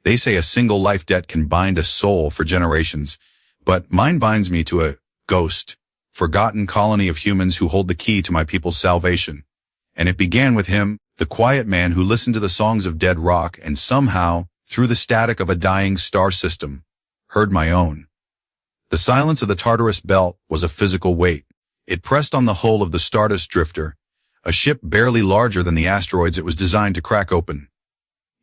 They say a single life debt can bind a soul for generations, but mine binds me to a ghost, forgotten colony of humans who hold the key to my people's salvation. And it began with him, the quiet man who listened to the songs of dead rock and somehow, through the static of a dying star system, heard my own. The silence of the Tartarus Belt was a physical weight. It pressed on the hull of the Stardust Drifter, a ship barely larger than the asteroids it was designed to crack open.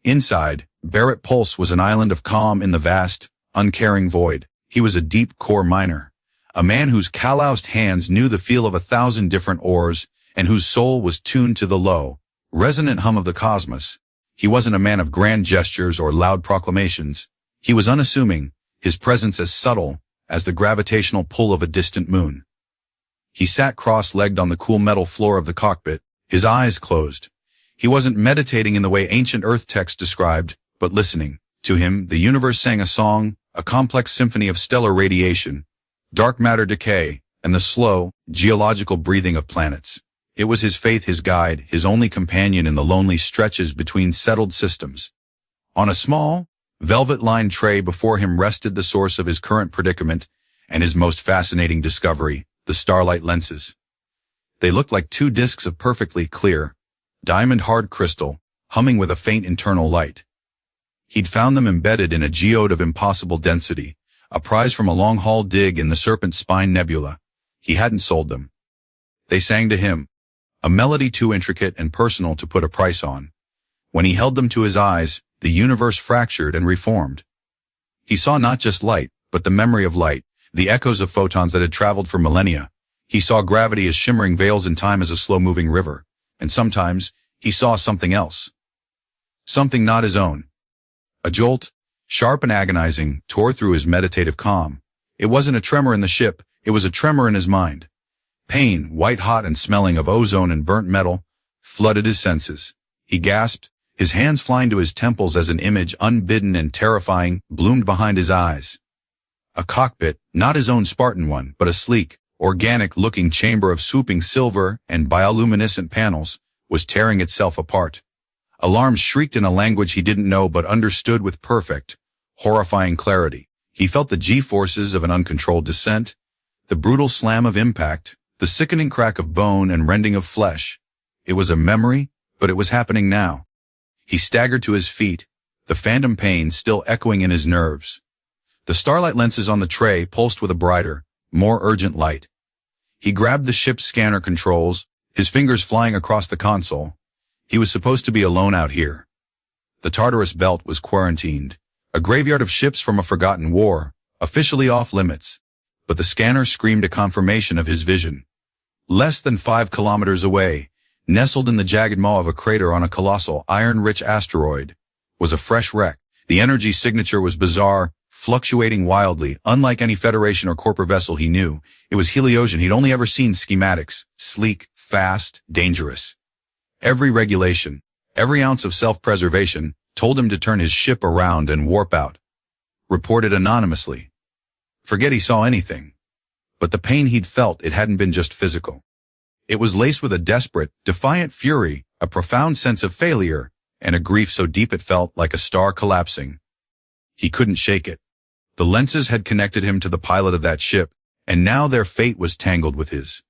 Inside, Barrett Pulse was an island of calm in the vast, uncaring void. He was a deep-core miner, a man whose calloused hands knew the feel of 1,000 different ores, and whose soul was tuned to the low, resonant hum of the cosmos. He wasn't a man of grand gestures or loud proclamations. He was unassuming, his presence as subtle as the gravitational pull of a distant moon. He sat cross-legged on the cool metal floor of the cockpit, his eyes closed. He wasn't meditating in the way ancient Earth texts described, but listening. To him, the universe sang a song, a complex symphony of stellar radiation, dark matter decay, and the slow, geological breathing of planets. It was his faith, his guide, his only companion in the lonely stretches between settled systems. On a small, velvet-lined tray before him rested the source of his current predicament and his most fascinating discovery, the Starlight Lenses. They looked like two discs of perfectly clear, diamond-hard crystal, humming with a faint internal light. He'd found them embedded in a geode of impossible density, a prize from a long-haul dig in the Serpent Spine Nebula. He hadn't sold them. They sang to him, a melody too intricate and personal to put a price on. When he held them to his eyes, the universe fractured and reformed. He saw not just light, but the memory of light, the echoes of photons that had traveled for millennia. He saw gravity as shimmering veils and time as a slow-moving river. And sometimes, he saw something else. Something not his own. A jolt, sharp and agonizing, tore through his meditative calm. It wasn't a tremor in the ship, it was a tremor in his mind. Pain, white-hot and smelling of ozone and burnt metal, flooded his senses. He gasped, his hands flying to his temples as an image unbidden and terrifying bloomed behind his eyes. A cockpit, not his own Spartan one, but a sleek, organic-looking chamber of swooping silver and bioluminescent panels, was tearing itself apart. Alarms shrieked in a language he didn't know but understood with perfect, horrifying clarity. He felt the G-forces of an uncontrolled descent, the brutal slam of impact, the sickening crack of bone and rending of flesh. It was a memory, but it was happening now. He staggered to his feet, the phantom pain still echoing in his nerves. The Starlight Lenses on the tray pulsed with a brighter, more urgent light. He grabbed the ship's scanner controls, his fingers flying across the console. He was supposed to be alone out here. The Tartarus Belt was quarantined, a graveyard of ships from a forgotten war, officially off limits. But the scanner screamed a confirmation of his vision. Less than 5 kilometers away, nestled in the jagged maw of a crater on a colossal iron-rich asteroid, was a fresh wreck. The energy signature was bizarre, fluctuating wildly, unlike any Federation or Corporate vessel he knew. It was Heliosian. He'd only ever seen schematics, sleek, fast, dangerous. Every regulation, every ounce of self-preservation, told him to turn his ship around and warp out. Reported anonymously. Forget he saw anything. But the pain he'd felt, it hadn't been just physical. It was laced with a desperate, defiant fury, a profound sense of failure, and a grief so deep it felt like a star collapsing. He couldn't shake it. The lenses had connected him to the pilot of that ship, and now their fate was tangled with his.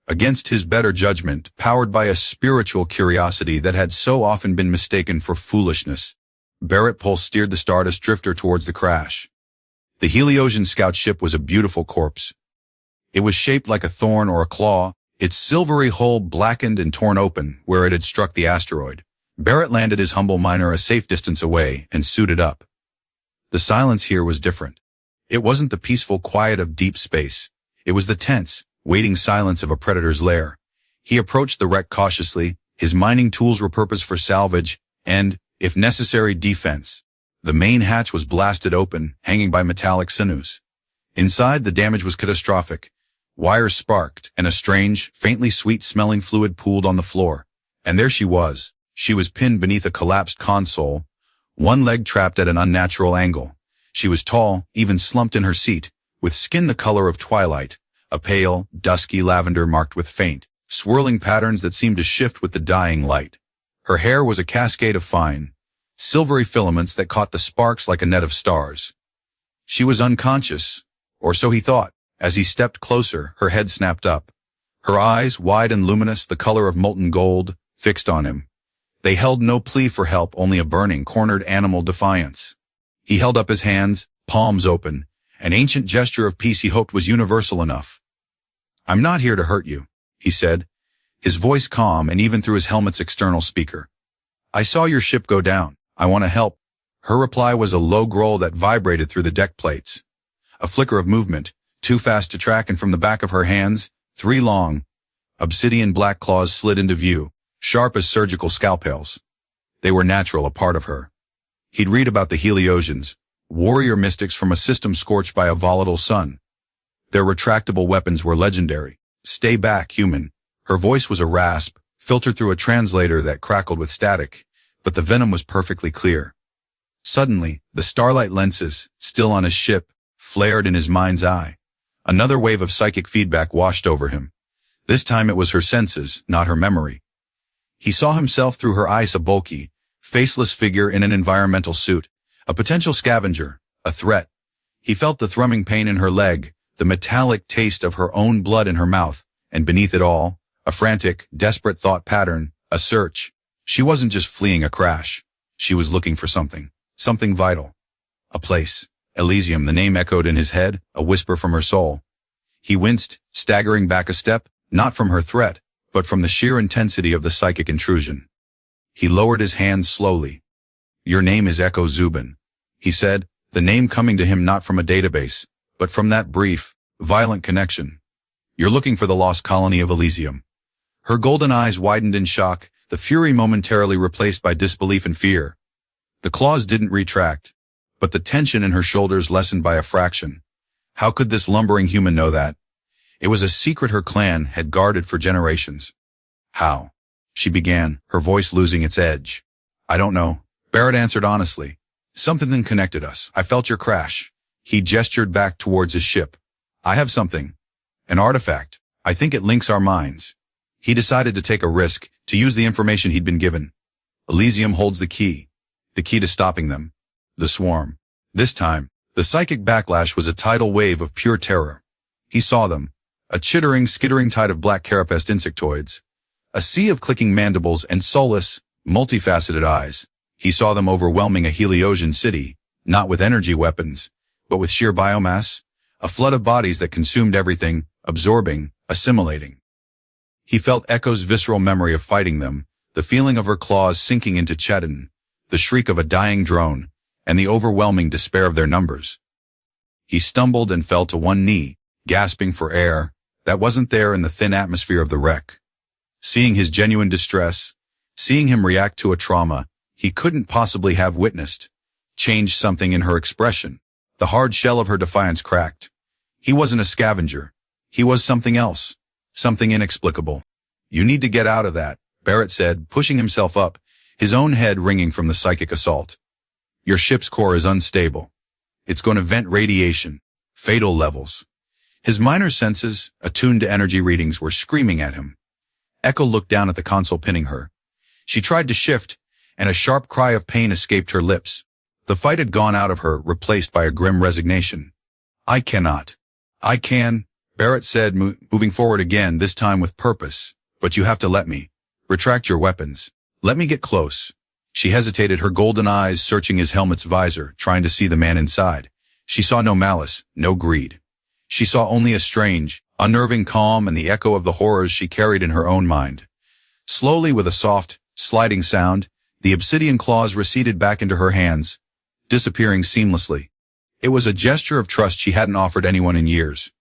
Against his better judgment, powered by a spiritual curiosity that had so often been mistaken for foolishness, Barrett Pulse steered the Stardust Drifter towards the crash. The Heliosian scout ship was a beautiful corpse. It was shaped like a thorn or a claw, its silvery hull blackened and torn open where it had struck the asteroid. Barrett landed his humble miner a safe distance away and suited up. The silence here was different. It wasn't the peaceful quiet of deep space. It was the tense, waiting silence of a predator's lair. He approached the wreck cautiously, his mining tools repurposed for salvage and, if necessary, defense. The main hatch was blasted open, hanging by metallic sinews. Inside, the damage was catastrophic. Wires sparked, and a strange, faintly sweet-smelling fluid pooled on the floor. And there she was. She was pinned beneath a collapsed console, one leg trapped at an unnatural angle. She was tall, even slumped in her seat, with skin the color of twilight, a pale, dusky lavender marked with faint, swirling patterns that seemed to shift with the dying light. Her hair was a cascade of fine, silvery filaments that caught the sparks like a net of stars. She was unconscious, or so he thought. As he stepped closer, her head snapped up. Her eyes, wide and luminous, the color of molten gold, fixed on him. They held no plea for help, only a burning, cornered animal defiance. He held up his hands, palms open, an ancient gesture of peace he hoped was universal enough. "I'm not here to hurt you," he said, his voice calm and even through his helmet's external speaker. "I saw your ship go down. I want to help." Her reply was a low growl that vibrated through the deck plates. A flicker of movement, too fast to track, and from the back of her hands, 3 long, obsidian black claws slid into view, sharp as surgical scalpels. They were natural, a part of her. He'd read about the Heliosians, warrior mystics from a system scorched by a volatile sun. Their retractable weapons were legendary. "Stay back, human." Her voice was a rasp, filtered through a translator that crackled with static, but the venom was perfectly clear. Suddenly, the Starlight Lenses, still on his ship, flared in his mind's eye. Another wave of psychic feedback washed over him. This time it was her senses, not her memory. He saw himself through her eyes, a bulky, faceless figure in an environmental suit, a potential scavenger, a threat. He felt the thrumming pain in her leg, the metallic taste of her own blood in her mouth, and beneath it all, a frantic, desperate thought pattern, a search. She wasn't just fleeing a crash. She was looking for something vital. A place. Elysium, the name echoed in his head, a whisper from her soul. He winced, staggering back a step, not from her threat, but from the sheer intensity of the psychic intrusion. He lowered his hands slowly. "Your name is Echo Zuben," he said, the name coming to him not from a database, but from that brief, violent connection. "You're looking for the lost colony of Elysium." Her golden eyes widened in shock, the fury momentarily replaced by disbelief and fear. The claws didn't retract, but the tension in her shoulders lessened by a fraction. How could this lumbering human know that? It was a secret her clan had guarded for generations. "How?" she began, her voice losing its edge. "I don't know," Barrett answered honestly. "Something connected us. I felt your crash." He gestured back towards his ship. "I have something. An artifact. I think it links our minds." He decided to take a risk, to use the information he'd been given. Elysium holds the key to stopping them. The swarm. This time, the psychic backlash was a tidal wave of pure terror. He saw them. A chittering, skittering tide of black carapaced insectoids. A sea of clicking mandibles and soulless, multifaceted eyes. He saw them overwhelming a Heliosian city, not with energy weapons, but with sheer biomass, a flood of bodies that consumed everything, absorbing, assimilating. He felt Echo's visceral memory of fighting them, the feeling of her claws sinking into chitin, the shriek of a dying drone, and the overwhelming despair of their numbers. He stumbled and fell to one knee, gasping for air that wasn't there in the thin atmosphere of the wreck. Seeing his genuine distress, seeing him react to a trauma he couldn't possibly have witnessed, changed something in her expression. The hard shell of her defiance cracked. He wasn't a scavenger. He was something else, something inexplicable. "You need to get out of that," Barrett said, pushing himself up, his own head ringing from the psychic assault. "Your ship's core is unstable. It's going to vent radiation, fatal levels." His minor senses, attuned to energy readings, were screaming at him. Echo looked down at the console pinning her. She tried to shift, and a sharp cry of pain escaped her lips. The fight had gone out of her, replaced by a grim resignation. "I cannot." "I can," Barrett said, moving forward again, this time with purpose. "But you have to let me. Retract your weapons. Let me get close." She hesitated, her golden eyes searching his helmet's visor, trying to see the man inside. She saw no malice, no greed. She saw only a strange, unnerving calm and the echo of the horrors she carried in her own mind. Slowly, with a soft, sliding sound, the obsidian claws receded back into her hands, disappearing seamlessly. It was a gesture of trust she hadn't offered anyone in years.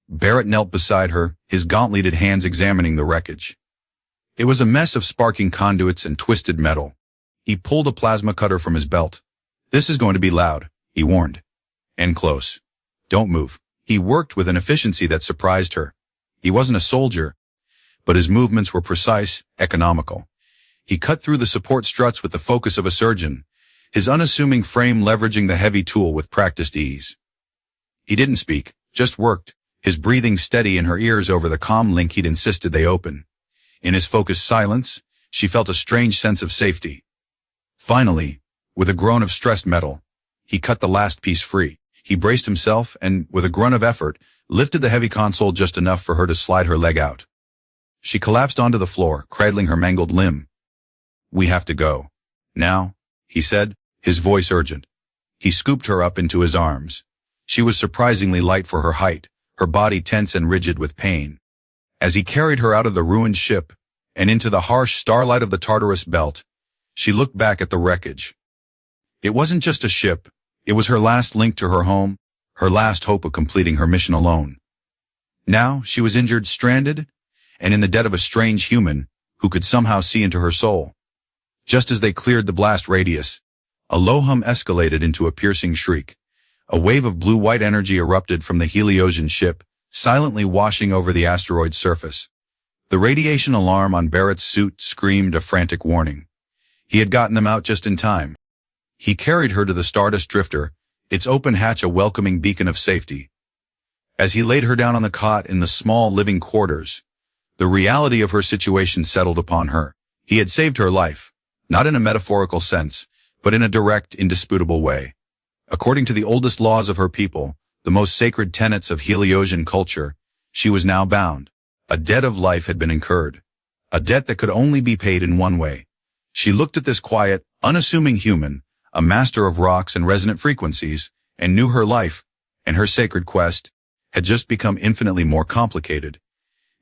Barrett knelt beside her, his gauntleted hands examining the wreckage. It was a mess of sparking conduits and twisted metal. He pulled a plasma cutter from his belt. "This is going to be loud," he warned. "And close. Don't move." He worked with an efficiency that surprised her. He wasn't a soldier, but his movements were precise, economical. He cut through the support struts with the focus of a surgeon, his unassuming frame leveraging the heavy tool with practiced ease. He didn't speak, just worked, his breathing steady in her ears over the comm link he'd insisted they open. In his focused silence, she felt a strange sense of safety. Finally, with a groan of stressed metal, he cut the last piece free. He braced himself and, with a grunt of effort, lifted the heavy console just enough for her to slide her leg out. She collapsed onto the floor, cradling her mangled limb. "We have to go. Now," he said, his voice urgent. He scooped her up into his arms. She was surprisingly light for her height, her body tense and rigid with pain. As he carried her out of the ruined ship and into the harsh starlight of the Tartarus Belt, she looked back at the wreckage. It wasn't just a ship. It was her last link to her home, her last hope of completing her mission alone. Now she was injured, stranded, and in the debt of a strange human who could somehow see into her soul. Just as they cleared the blast radius, a low hum escalated into a piercing shriek. A wave of blue-white energy erupted from the Heliosian ship, silently washing over the asteroid's surface. The radiation alarm on Barrett's suit screamed a frantic warning. He had gotten them out just in time. He carried her to the Stardust Drifter, its open hatch a welcoming beacon of safety. As he laid her down on the cot in the small living quarters, the reality of her situation settled upon her. He had saved her life, not in a metaphorical sense, but in a direct, indisputable way. According to the oldest laws of her people, the most sacred tenets of Heliosian culture, she was now bound. A debt of life had been incurred. A debt that could only be paid in one way. She looked at this quiet, unassuming human, a master of rocks and resonant frequencies, and knew her life, and her sacred quest, had just become infinitely more complicated.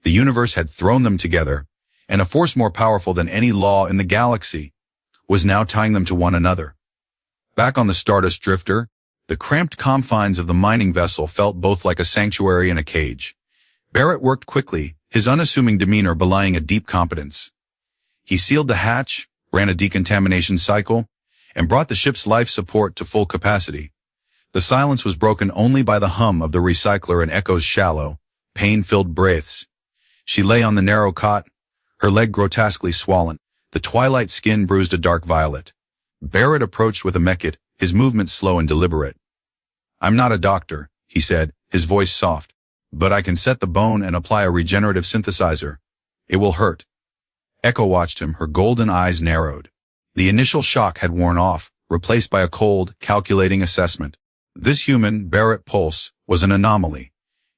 The universe had thrown them together, and a force more powerful than any law in the galaxy was now tying them to one another. Back on the Stardust Drifter, the cramped confines of the mining vessel felt both like a sanctuary and a cage. Barrett worked quickly, his unassuming demeanor belying a deep competence. He sealed the hatch, ran a decontamination cycle, and brought the ship's life support to full capacity. The silence was broken only by the hum of the recycler and Echo's shallow, pain-filled breaths. She lay on the narrow cot, her leg grotesquely swollen, the twilight skin bruised a dark violet. Barrett approached with a mekit, his movements slow and deliberate. "I'm not a doctor," he said, his voice soft, "but I can set the bone and apply a regenerative synthesizer. It will hurt." Echo watched him, her golden eyes narrowed. The initial shock had worn off, replaced by a cold, calculating assessment. This human, Barrett Pulse, was an anomaly.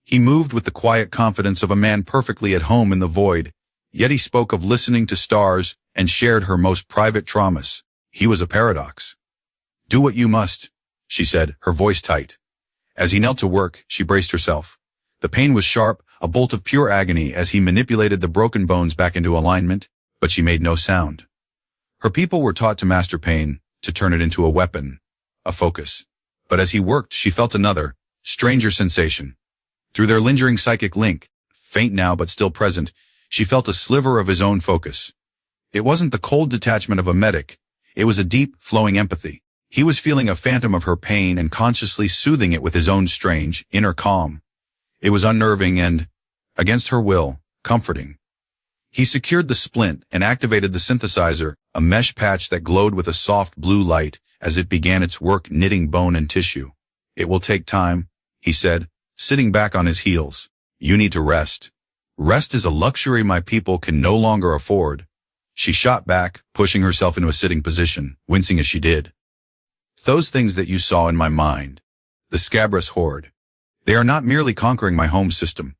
He moved with the quiet confidence of a man perfectly at home in the void, yet he spoke of listening to stars and shared her most private traumas. He was a paradox. "Do what you must," she said, her voice tight. As he knelt to work, she braced herself. The pain was sharp, a bolt of pure agony as he manipulated the broken bones back into alignment, but she made no sound. Her people were taught to master pain, to turn it into a weapon, a focus. But as he worked, she felt another, stranger sensation. Through their lingering psychic link, faint now but still present, she felt a sliver of his own focus. It wasn't the cold detachment of a medic. It was a deep, flowing empathy. He was feeling a phantom of her pain and consciously soothing it with his own strange, inner calm. It was unnerving and, against her will, comforting. He secured the splint and activated the synthesizer, a mesh patch that glowed with a soft blue light as it began its work knitting bone and tissue. "It will take time," he said, sitting back on his heels. "You need to rest. Rest is a luxury my people can no longer afford." She shot back, pushing herself into a sitting position, wincing as she did. "Those things that you saw in my mind, the Scabrous Horde, they are not merely conquering my home system.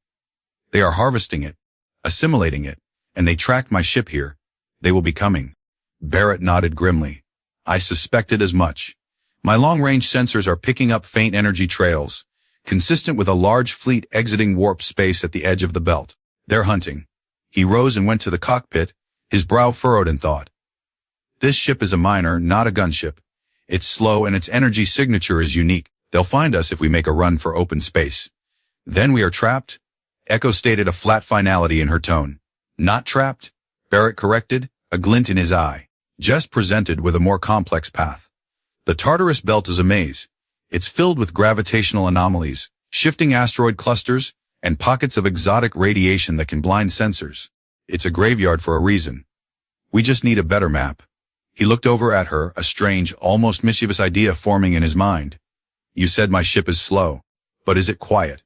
They are harvesting it, assimilating it, and they tracked my ship here. They will be coming." Barrett nodded grimly. "I suspected as much. My long-range sensors are picking up faint energy trails, consistent with a large fleet exiting warp space at the edge of the belt. They're hunting." He rose and went to the cockpit, his brow furrowed in thought. "This ship is a miner, not a gunship. It's slow and its energy signature is unique. They'll find us if we make a run for open space. Then we are trapped?" Echo stated, a flat finality in her tone. "Not trapped," Barrett corrected, a glint in his eye. "Just presented with a more complex path. The Tartarus Belt is a maze. It's filled with gravitational anomalies, shifting asteroid clusters, and pockets of exotic radiation that can blind sensors. It's a graveyard for a reason. We just need a better map." He looked over at her, a strange, almost mischievous idea forming in his mind. "You said my ship is slow, but is it quiet?"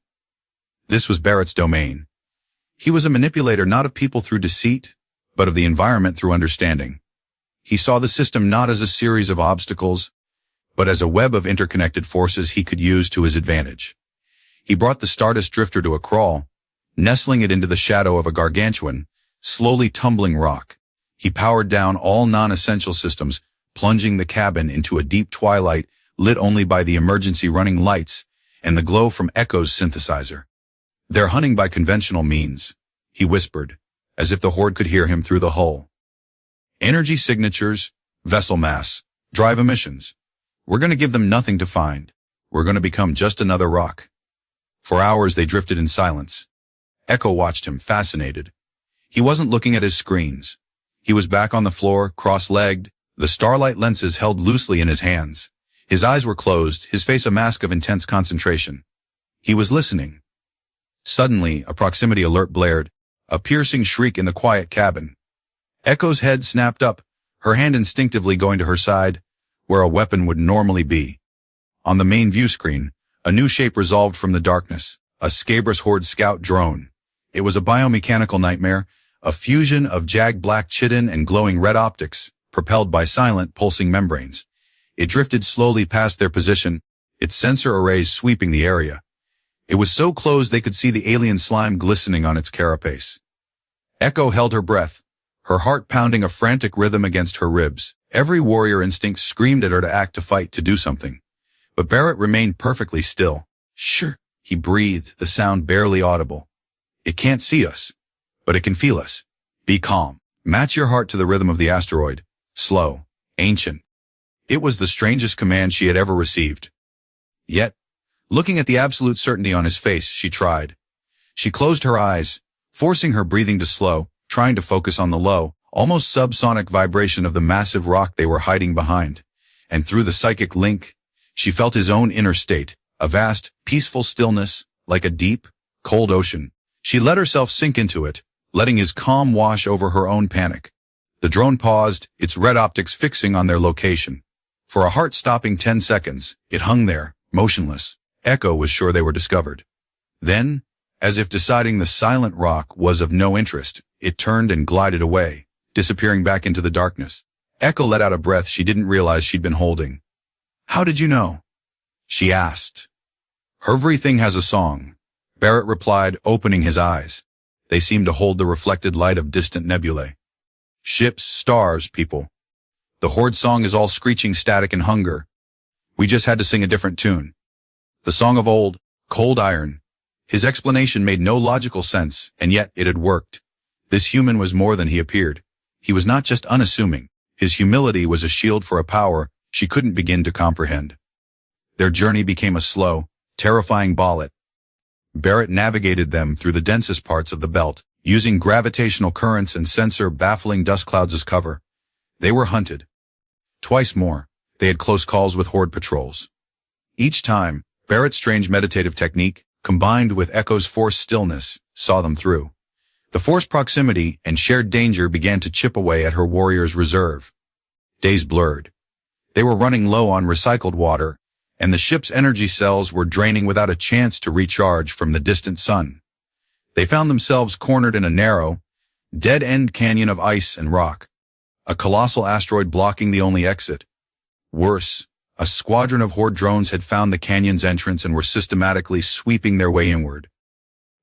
This was Barrett's domain. He was a manipulator not of people through deceit, but of the environment through understanding. He saw the system not as a series of obstacles, but as a web of interconnected forces he could use to his advantage. He brought the Stardust Drifter to a crawl, nestling it into the shadow of a gargantuan, slowly tumbling rock. He powered down all non-essential systems, plunging the cabin into a deep twilight lit only by the emergency running lights and the glow from Echo's synthesizer. "They're hunting by conventional means," he whispered, as if the Horde could hear him through the hull. "Energy signatures, vessel mass, drive emissions. We're going to give them nothing to find. We're going to become just another rock." For hours they drifted in silence. Echo watched him, fascinated. He wasn't looking at his screens. He was back on the floor, cross-legged, the Starlight Lenses held loosely in his hands. His eyes were closed, his face a mask of intense concentration. He was listening. Suddenly, a proximity alert blared, a piercing shriek in the quiet cabin. Echo's head snapped up, her hand instinctively going to her side, where a weapon would normally be. On the main view screen, a new shape resolved from the darkness, a Scabrous Horde scout drone. It was a biomechanical nightmare, a fusion of jagged black chitin and glowing red optics, propelled by silent, pulsing membranes. It drifted slowly past their position, its sensor arrays sweeping the area. It was so close they could see the alien slime glistening on its carapace. Echo held her breath, her heart pounding a frantic rhythm against her ribs. Every warrior instinct screamed at her to act, to fight, to do something. But Barrett remained perfectly still. "Sure," he breathed, the sound barely audible. "It can't see us, but it can feel us. Be calm. Match your heart to the rhythm of the asteroid. Slow, ancient." It was the strangest command she had ever received. Yet, looking at the absolute certainty on his face, she tried. She closed her eyes, forcing her breathing to slow, trying to focus on the low, almost subsonic vibration of the massive rock they were hiding behind. And through the psychic link, she felt his own inner state, a vast, peaceful stillness, like a deep, cold ocean. She let herself sink into it, letting his calm wash over her own panic. The drone paused, its red optics fixing on their location. For a heart-stopping 10 seconds, it hung there, motionless. Echo was sure they were discovered. Then, as if deciding the silent rock was of no interest, it turned and glided away, disappearing back into the darkness. Echo let out a breath she didn't realize she'd been holding. "How did you know?" she asked. "Everything has a song," Barrett replied, opening his eyes. They seemed to hold the reflected light of distant nebulae. "Ships, stars, people. The Horde song is all screeching static and hunger. We just had to sing a different tune. The song of old, cold iron." His explanation made no logical sense, and yet it had worked. This human was more than he appeared. He was not just unassuming. His humility was a shield for a power she couldn't begin to comprehend. Their journey became a slow, terrifying ballet. Barrett navigated them through the densest parts of the belt, using gravitational currents and sensor-baffling dust clouds as cover. They were hunted. Twice more, they had close calls with Horde patrols. Each time, Barrett's strange meditative technique, combined with Echo's forced stillness, saw them through. The forced proximity and shared danger began to chip away at her warrior's reserve. Days blurred. They were running low on recycled water, and the ship's energy cells were draining without a chance to recharge from the distant sun. They found themselves cornered in a narrow, dead-end canyon of ice and rock, a colossal asteroid blocking the only exit. Worse, a squadron of Horde drones had found the canyon's entrance and were systematically sweeping their way inward.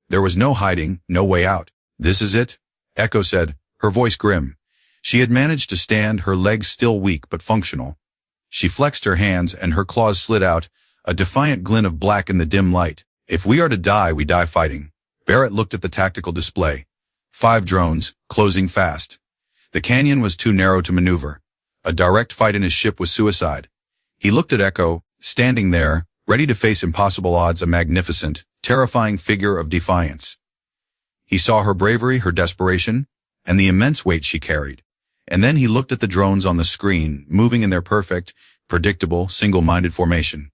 There was no hiding, no way out. "This is it," Echo said, her voice grim. She had managed to stand, her legs still weak but functional. She flexed her hands and her claws slid out, a defiant glint of black in the dim light. "If we are to die, we die fighting." Barrett looked at the tactical display. 5 drones, closing fast. The canyon was too narrow to maneuver. A direct fight in his ship was suicide. He looked at Echo, standing there, ready to face impossible odds, a magnificent, terrifying figure of defiance. He saw her bravery, her desperation, and the immense weight she carried. And then he looked at the drones on the screen, moving in their perfect, predictable, single-minded formation.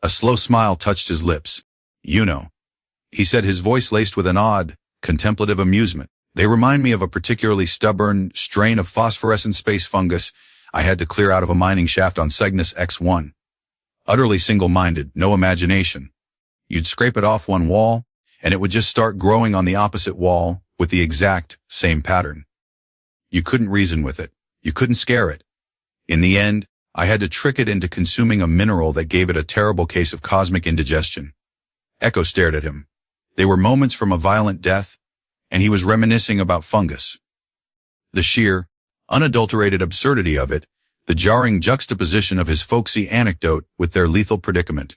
A slow smile touched his lips. "You know," he said, his voice laced with an odd, contemplative amusement. "They remind me of a particularly stubborn strain of phosphorescent space fungus I had to clear out of a mining shaft on Cygnus X1. Utterly single-minded, no imagination. You'd scrape it off one wall, and it would just start growing on the opposite wall with the exact same pattern. You couldn't reason with it. You couldn't scare it. In the end, I had to trick it into consuming a mineral that gave it a terrible case of cosmic indigestion. Echo stared at him. They were moments from a violent death, and he was reminiscing about fungus. The sheer, unadulterated absurdity of it, the jarring juxtaposition of his folksy anecdote with their lethal predicament,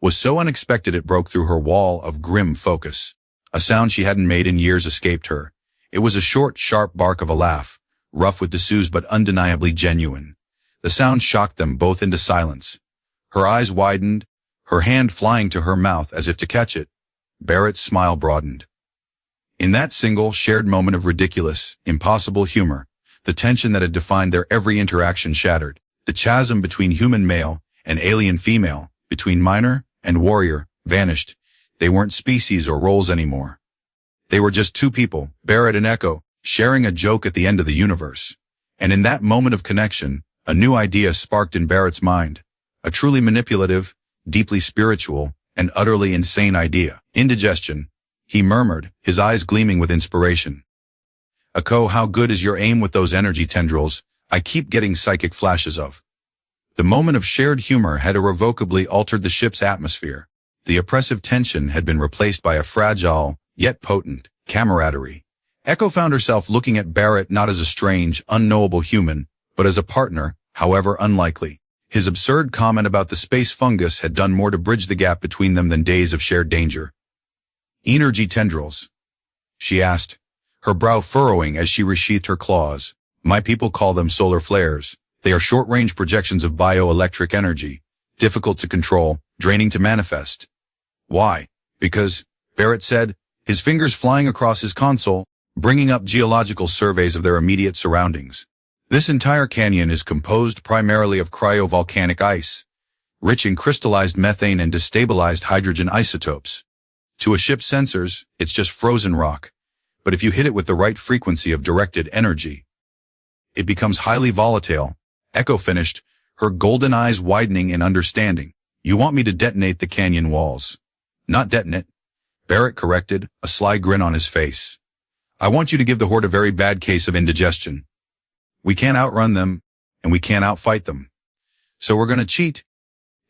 was so unexpected it broke through her wall of grim focus. A sound she hadn't made in years escaped her. It was a short, sharp bark of a laugh, rough with dessous but undeniably genuine. The sound shocked them both into silence. Her eyes widened, her hand flying to her mouth as if to catch it. Barrett's smile broadened. In that single, shared moment of ridiculous, impossible humor, the tension that had defined their every interaction shattered. The chasm between human male and alien female, between miner and warrior, vanished. They weren't species or roles anymore. They were just two people, Barrett and Echo, sharing a joke at the end of the universe. And in that moment of connection, a new idea sparked in Barrett's mind. A truly manipulative, deeply spiritual, and utterly insane idea. Indigestion, he murmured, his eyes gleaming with inspiration. Echo, how good is your aim with those energy tendrils? I keep getting psychic flashes of. The moment of shared humor had irrevocably altered the ship's atmosphere. The oppressive tension had been replaced by a fragile, yet potent, camaraderie. Echo found herself looking at Barrett not as a strange, unknowable human, but as a partner, however unlikely. His absurd comment about the space fungus had done more to bridge the gap between them than days of shared danger. Energy tendrils, she asked, her brow furrowing as she resheathed her claws. My people call them solar flares. They are short-range projections of bioelectric energy, difficult to control, draining to manifest. Why? Because, Barrett said, his fingers flying across his console, bringing up geological surveys of their immediate surroundings. This entire canyon is composed primarily of cryovolcanic ice, rich in crystallized methane and destabilized hydrogen isotopes. To a ship's sensors, it's just frozen rock, but if you hit it with the right frequency of directed energy, it becomes highly volatile. Echo finished, her golden eyes widening in understanding. You want me to detonate the canyon walls? Not detonate, Barrett corrected, a sly grin on his face. I want you to give the Horde a very bad case of indigestion. We can't outrun them, and we can't outfight them. So we're gonna cheat.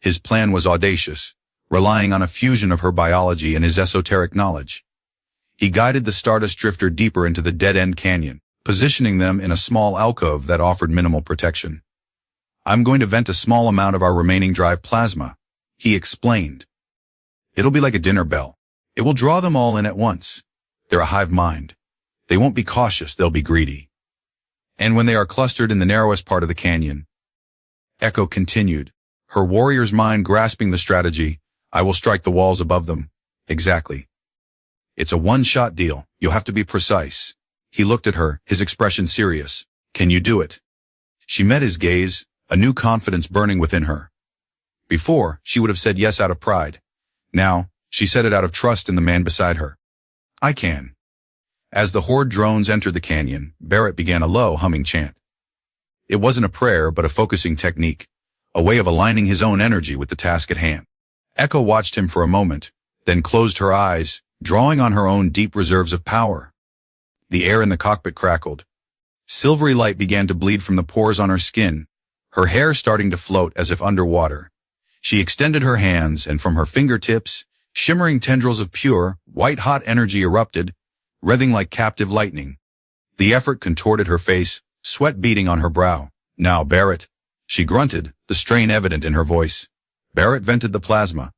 His plan was audacious, relying on a fusion of her biology and his esoteric knowledge. He guided the Stardust Drifter deeper into the dead-end canyon, positioning them in a small alcove that offered minimal protection. I'm going to vent a small amount of our remaining drive plasma, he explained. It'll be like a dinner bell. It will draw them all in at once. They're a hive mind. They won't be cautious, they'll be greedy. And when they are clustered in the narrowest part of the canyon, Echo continued, her warrior's mind grasping the strategy, I will strike the walls above them. Exactly. It's a one-shot deal. You'll have to be precise. He looked at her, his expression serious. Can you do it? She met his gaze, a new confidence burning within her. Before, she would have said yes out of pride. Now, she said it out of trust in the man beside her. I can. As the Horde drones entered the canyon, Barrett began a low, humming chant. It wasn't a prayer, but a focusing technique, a way of aligning his own energy with the task at hand. Echo watched him for a moment, then closed her eyes, drawing on her own deep reserves of power. The air in the cockpit crackled. Silvery light began to bleed from the pores on her skin, her hair starting to float as if underwater. She extended her hands, and from her fingertips, shimmering tendrils of pure, white-hot energy erupted, writhing like captive lightning. The effort contorted her face, sweat beading on her brow. Now, Barrett, she grunted, the strain evident in her voice. Barrett vented the plasma.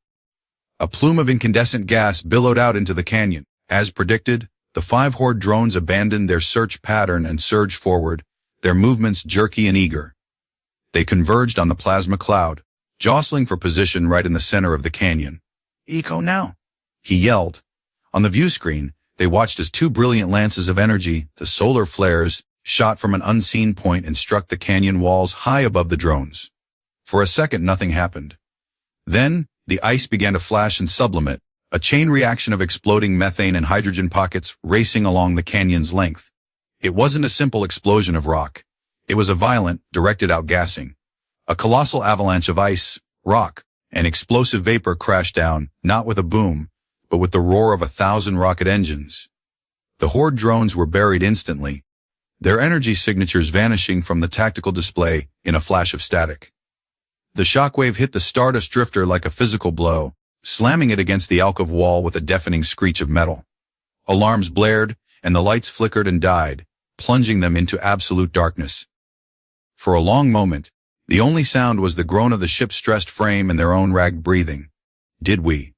A plume of incandescent gas billowed out into the canyon. As predicted, the 5 Horde drones abandoned their search pattern and surged forward, their movements jerky and eager. They converged on the plasma cloud, jostling for position right in the center of the canyon. Echo now, he yelled. On the view screen, they watched as 2 brilliant lances of energy, the solar flares, shot from an unseen point and struck the canyon walls high above the drones. For a second, nothing happened. Then, the ice began to flash and sublimate, a chain reaction of exploding methane and hydrogen pockets racing along the canyon's length. It wasn't a simple explosion of rock. It was a violent, directed outgassing. A colossal avalanche of ice, rock, and explosive vapor crashed down, not with a boom, but with the roar of 1,000 rocket engines. The Horde drones were buried instantly, their energy signatures vanishing from the tactical display in a flash of static. The shockwave hit the Stardust Drifter like a physical blow, slamming it against the alcove wall with a deafening screech of metal. Alarms blared, and the lights flickered and died, plunging them into absolute darkness. For a long moment, the only sound was the groan of the ship's stressed frame and their own ragged breathing. "Did we?"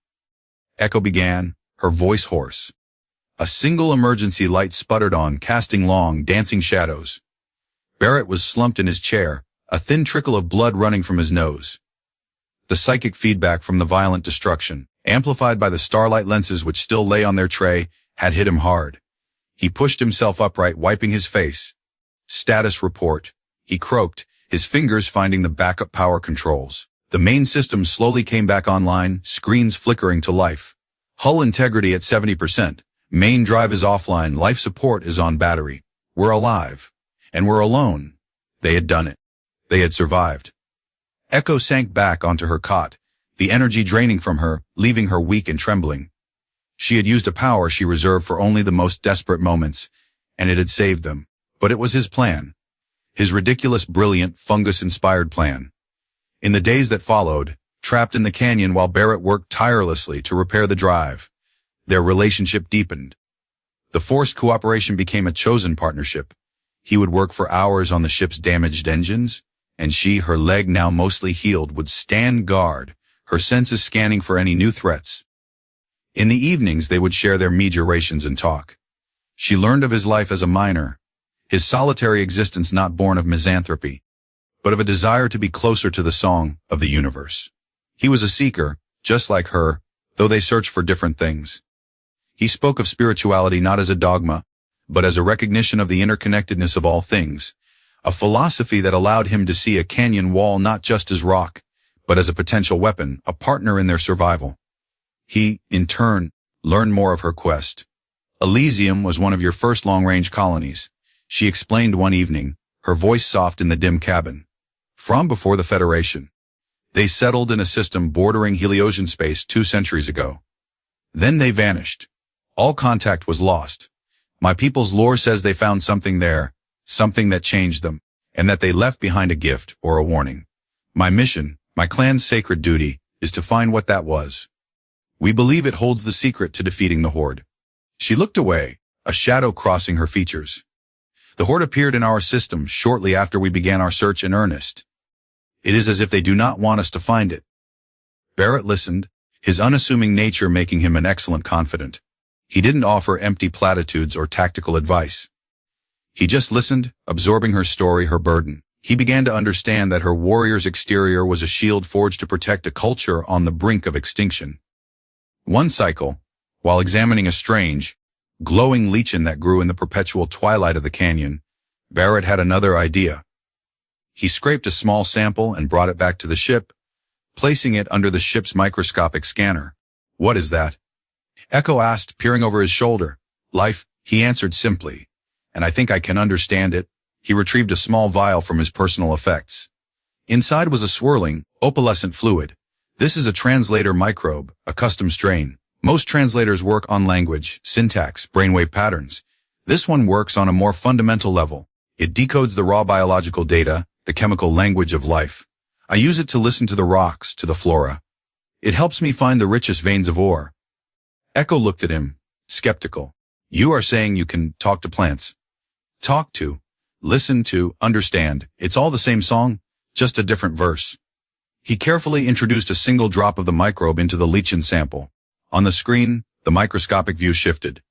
Echo began, her voice hoarse. A single emergency light sputtered on, casting long, dancing shadows. Barrett was slumped in his chair, a thin trickle of blood running from his nose. The psychic feedback from the violent destruction, amplified by the Starlight Lenses which still lay on their tray, had hit him hard. He pushed himself upright, wiping his face. "Status report," he croaked, his fingers finding the backup power controls. The main system slowly came back online, screens flickering to life. Hull integrity at 70%. Main drive is offline, life support is on battery. We're alive. And we're alone. They had done it. They had survived. Echo sank back onto her cot, the energy draining from her, leaving her weak and trembling. She had used a power she reserved for only the most desperate moments, and it had saved them. But it was his plan. His ridiculous, brilliant, fungus-inspired plan. In the days that followed, trapped in the canyon while Barrett worked tirelessly to repair the drive, their relationship deepened. The forced cooperation became a chosen partnership. He would work for hours on the ship's damaged engines, and she, her leg now mostly healed, would stand guard, her senses scanning for any new threats. In the evenings they would share their meager rations and talk. She learned of his life as a miner, his solitary existence not born of misanthropy, but of a desire to be closer to the song of the universe. He was a seeker, just like her, though they searched for different things. He spoke of spirituality not as a dogma, but as a recognition of the interconnectedness of all things, a philosophy that allowed him to see a canyon wall not just as rock, but as a potential weapon, a partner in their survival. He, in turn, learned more of her quest. Elysium was one of your first long-range colonies, she explained one evening, her voice soft in the dim cabin. From before the Federation. They settled in a system bordering Heliosian space 2 centuries ago. Then they vanished. All contact was lost. My people's lore says they found something there, something that changed them, and that they left behind a gift or a warning. My mission, my clan's sacred duty, is to find what that was. We believe it holds the secret to defeating the Horde. She looked away, a shadow crossing her features. The Horde appeared in our system shortly after we began our search in earnest. It is as if they do not want us to find it. Barrett listened, his unassuming nature making him an excellent confidant. He didn't offer empty platitudes or tactical advice. He just listened, absorbing her story, her burden. He began to understand that her warrior's exterior was a shield forged to protect a culture on the brink of extinction. One cycle, while examining a strange, glowing lichen that grew in the perpetual twilight of the canyon, Barrett had another idea. He scraped a small sample and brought it back to the ship, placing it under the ship's microscopic scanner. "What is that?" Echo asked, peering over his shoulder. "Life," he answered simply. "And I think I can understand it." He retrieved a small vial from his personal effects. Inside was a swirling, opalescent fluid. "This is a translator microbe, a custom strain. Most translators work on language, syntax, brainwave patterns. This one works on a more fundamental level. It decodes the raw biological data, the chemical language of life. I use it to listen to the rocks, to the flora. It helps me find the richest veins of ore." Echo looked at him, skeptical. "You are saying you can talk to plants?" "Talk to, listen to, understand. It's all the same song, just a different verse." He carefully introduced a single drop of the microbe into the lichen sample. On the screen, the microscopic view shifted.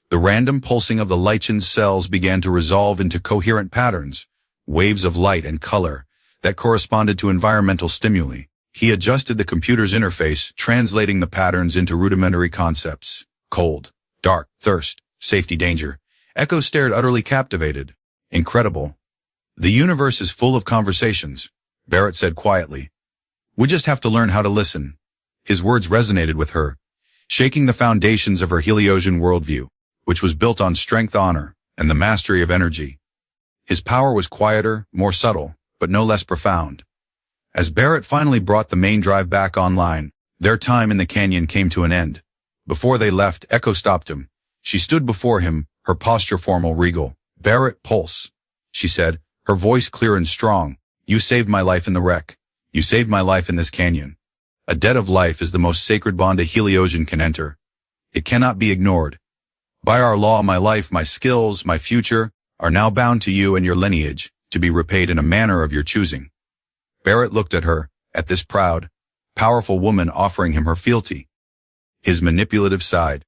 The random pulsing of the lichen's cells began to resolve into coherent patterns, waves of light and color, that corresponded to environmental stimuli. He adjusted the computer's interface, translating the patterns into rudimentary concepts. Cold, dark, thirst, safety, danger. Echo stared, utterly captivated. "Incredible. The universe is full of conversations," Barrett said quietly. "We just have to learn how to listen." His words resonated with her, shaking the foundations of her Heliosian worldview, which was built on strength, honor, and the mastery of energy. His power was quieter, more subtle, but no less profound. As Barrett finally brought the main drive back online, their time in the canyon came to an end. Before they left, Echo stopped him. She stood before him, her posture formal, regal. Barrett Pulse, she said, her voice clear and strong. You saved my life in the wreck. You saved my life in this canyon. A debt of life is the most sacred bond a Heliosian can enter. It cannot be ignored. By our law, my life, my skills, my future are now bound to you and your lineage, to be repaid in a manner of your choosing. Barrett looked at her, at this proud, powerful woman offering him her fealty. His manipulative side,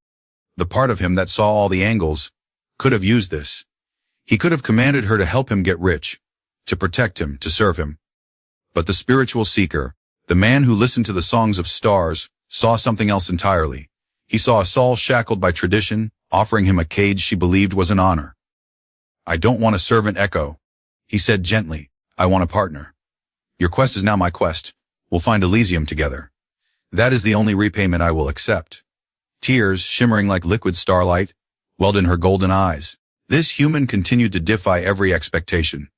the part of him that saw all the angles, could have used this. He could have commanded her to help him get rich, to protect him, to serve him. But the spiritual seeker, the man who listened to the songs of stars, saw something else entirely. He saw a soul shackled by tradition, offering him a cage she believed was an honor. I don't want a servant, Echo, he said gently. I want a partner. Your quest is now my quest. We'll find Elysium together. That is the only repayment I will accept. Tears, shimmering like liquid starlight, welled in her golden eyes. This human continued to defy every expectation.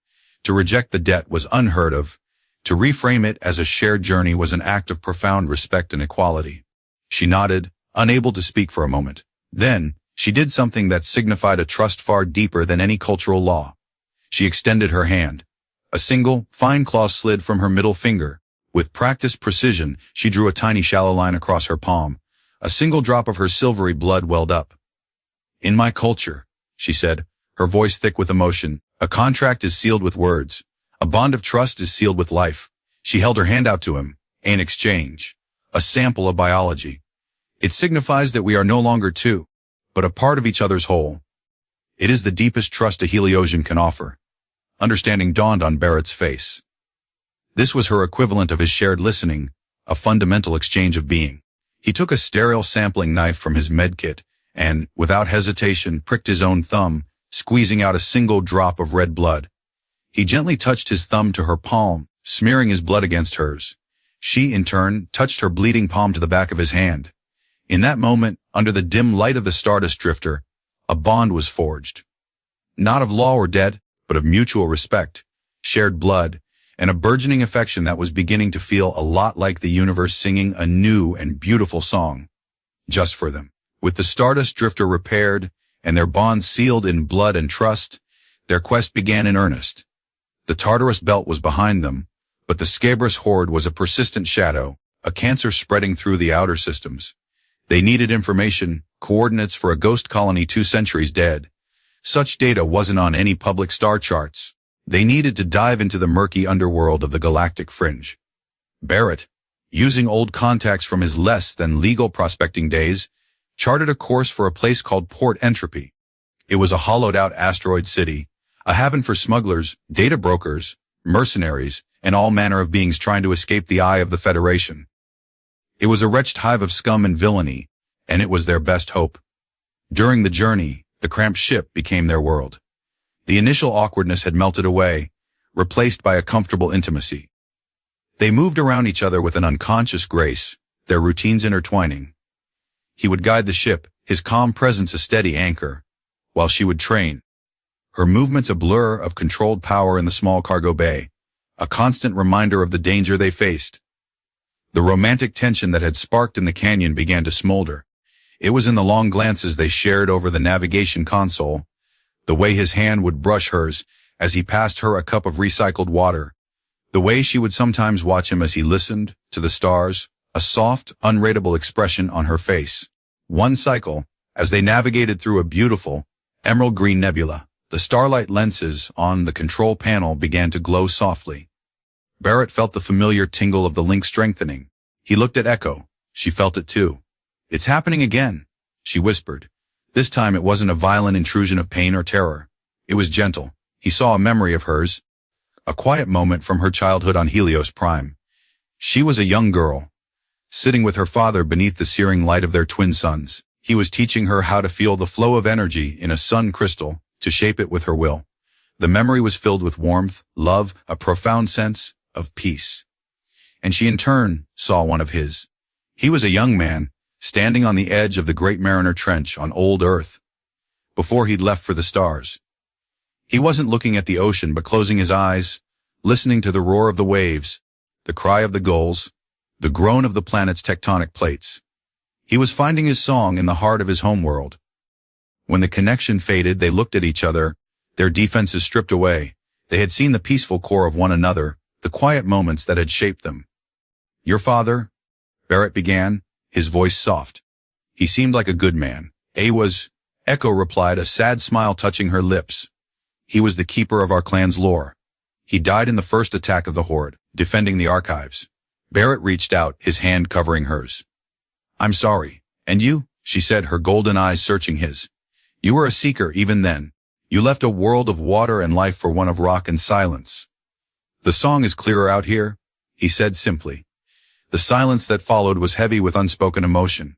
To reject the debt was unheard of. To reframe it as a shared journey was an act of profound respect and equality. She nodded, unable to speak for a moment. Then, she did something that signified a trust far deeper than any cultural law. She extended her hand. A single, fine claw slid from her middle finger. With practiced precision, she drew a tiny shallow line across her palm. A single drop of her silvery blood welled up. In my culture, she said, her voice thick with emotion, a contract is sealed with words. A bond of trust is sealed with life. She held her hand out to him, an exchange, a sample of biology. It signifies that we are no longer two, but a part of each other's whole. It is the deepest trust a Heliosian can offer. Understanding dawned on Barrett's face. This was her equivalent of his shared listening, a fundamental exchange of being. He took a sterile sampling knife from his medkit and, without hesitation, pricked his own thumb, squeezing out a single drop of red blood. He gently touched his thumb to her palm, smearing his blood against hers. She, in turn, touched her bleeding palm to the back of his hand. In that moment, under the dim light of the Stardust Drifter, a bond was forged. Not of law or debt, but of mutual respect, shared blood, and a burgeoning affection that was beginning to feel a lot like the universe singing a new and beautiful song. Just for them. With the Stardust Drifter repaired, and their bond sealed in blood and trust, their quest began in earnest. The Tartarus Belt was behind them, but the Scabrous Horde was a persistent shadow, a cancer spreading through the outer systems. They needed information, coordinates for a ghost colony 2 centuries dead. Such data wasn't on any public star charts. They needed to dive into the murky underworld of the galactic fringe. Barrett, using old contacts from his less-than-legal prospecting days, charted a course for a place called Port Entropy. It was a hollowed-out asteroid city, a haven for smugglers, data brokers, mercenaries, and all manner of beings trying to escape the eye of the Federation. It was a wretched hive of scum and villainy, and it was their best hope. During the journey, the cramped ship became their world. The initial awkwardness had melted away, replaced by a comfortable intimacy. They moved around each other with an unconscious grace, their routines intertwining. He would guide the ship, his calm presence a steady anchor, while she would train. Her movements a blur of controlled power in the small cargo bay, a constant reminder of the danger they faced. The romantic tension that had sparked in the canyon began to smolder. It was in the long glances they shared over the navigation console, the way his hand would brush hers as he passed her a cup of recycled water, the way she would sometimes watch him as he listened to the stars, a soft, unreadable expression on her face. One cycle, as they navigated through a beautiful, emerald green nebula, the Starlight Lenses on the control panel began to glow softly. Barrett felt the familiar tingle of the link strengthening. He looked at Echo. She felt it too. It's happening again, she whispered. This time it wasn't a violent intrusion of pain or terror. It was gentle. He saw a memory of hers. A quiet moment from her childhood on Helios Prime. She was a young girl, sitting with her father beneath the searing light of their twin suns. He was teaching her how to feel the flow of energy in a sun crystal, to shape it with her will. The memory was filled with warmth, love, a profound sense of peace. And she in turn saw one of his. He was a young man, standing on the edge of the Great Mariner Trench on old Earth, before he'd left for the stars. He wasn't looking at the ocean but closing his eyes, listening to the roar of the waves, the cry of the gulls, the groan of the planet's tectonic plates. He was finding his song in the heart of his homeworld. When the connection faded, they looked at each other, their defenses stripped away. They had seen the peaceful core of one another, the quiet moments that had shaped them. "Your father?" Barrett began, his voice soft. "He seemed like a good man." Echo replied, a sad smile touching her lips. "He was the keeper of our clan's lore. He died in the first attack of the Horde, defending the archives." Barrett reached out, his hand covering hers. "I'm sorry. And you?" she said, her golden eyes searching his. "You were a seeker even then. You left a world of water and life for one of rock and silence." "The song is clearer out here," he said simply. The silence that followed was heavy with unspoken emotion.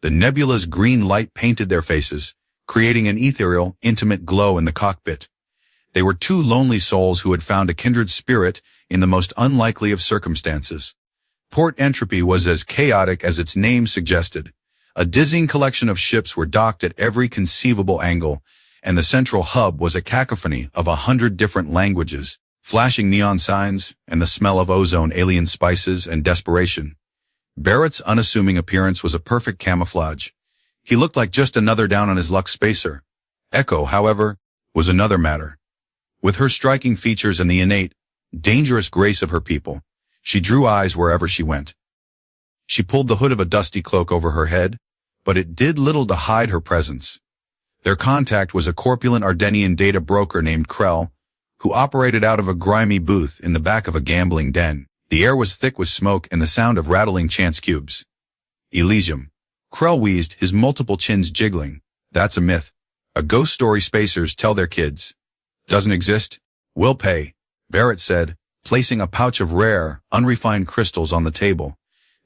The nebula's green light painted their faces, creating an ethereal, intimate glow in the cockpit. They were two lonely souls who had found a kindred spirit in the most unlikely of circumstances. Port Entropy was as chaotic as its name suggested. A dizzying collection of ships were docked at every conceivable angle, and the central hub was a cacophony of 100 different languages, flashing neon signs, and the smell of ozone, alien spices, and desperation. Barrett's unassuming appearance was a perfect camouflage. He looked like just another down on his luck spacer. Echo, however, was another matter. With her striking features and the innate, dangerous grace of her people, she drew eyes wherever she went. She pulled the hood of a dusty cloak over her head, but it did little to hide her presence. Their contact was a corpulent Ardenian data broker named Krell, who operated out of a grimy booth in the back of a gambling den. The air was thick with smoke and the sound of rattling chance cubes. "Elysium," Krell wheezed, his multiple chins jiggling. "That's a myth. A ghost story spacers tell their kids. Doesn't exist? We'll pay," Barrett said, placing a pouch of rare, unrefined crystals on the table.